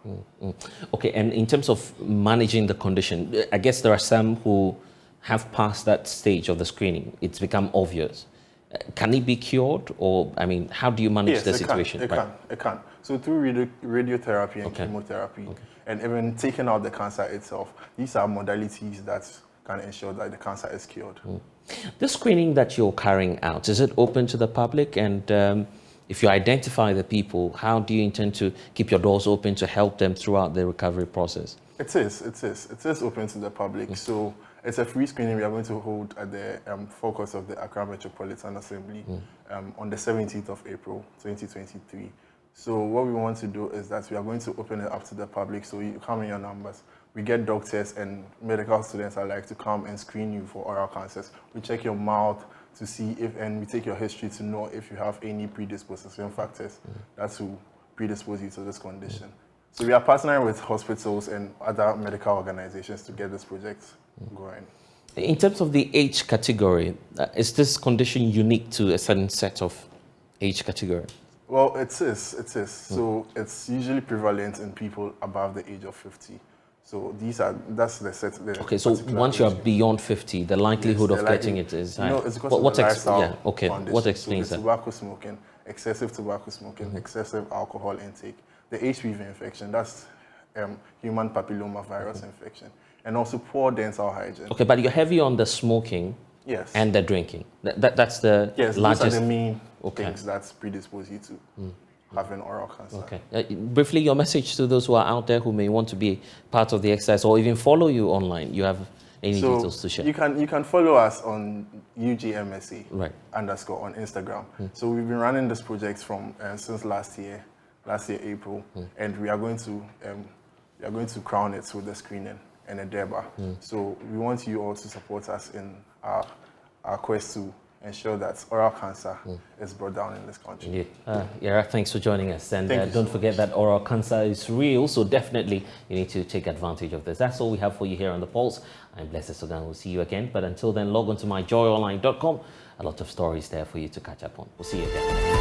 Okay, and in terms of managing the condition, I guess there are some who have passed that stage of the screening. It's become obvious. Can it be cured, or I mean, how do you manage the situation? It can. So through radiotherapy and chemotherapy, and even taking out the cancer itself, these are modalities that can ensure that the cancer is cured. The screening that you're carrying out, is it open to the public? And if you identify the people, how do you intend to keep your doors open to help them throughout the recovery process? It is open to the public. So it's a free screening we are going to hold at the focus of the Accra Metropolitan Assembly on the 17th of April, 2023. So what we want to do is that we are going to open it up to the public, so you come in your numbers. We get doctors and medical students alike to come and screen you for oral cancers. We check your mouth to see if, and we take your history to know if you have any predisposition factors that will predispose you to this condition. So we are partnering with hospitals and other medical organizations to get this project going. In terms of the age category, is this condition unique to a certain set of age category? Well, it is. So it's usually prevalent in people above the age of 50. So that's the set. Okay, so once you are beyond 50, the likelihood of getting it is high. No, it's because of the lifestyle condition. What explains so that? Tobacco smoking, excessive tobacco smoking, excessive alcohol intake, the HPV infection, that's human papilloma virus infection, and also poor dental hygiene. Okay, but you're heavy on the smoking and the drinking. That's the largest. Those are the main things that predispose you to having oral cancer. Okay. Briefly, your message to those who are out there who may want to be part of the exercise or even follow you online. You have any details to share? You can follow us on UGMSA _ on Instagram. So we've been running this project from since last year April, and we are going to crown it with the screening and a DEBA. So we want you all to support us in our quest to ensure that oral cancer is brought down in this country. Yara, thanks for joining us. And don't forget that oral cancer is real, so definitely you need to take advantage of this. That's all we have for you here on The Pulse. I'm Blessed Sogah. We'll see you again. But until then, log on to myjoyonline.com. A lot of stories there for you to catch up on. We'll see you again.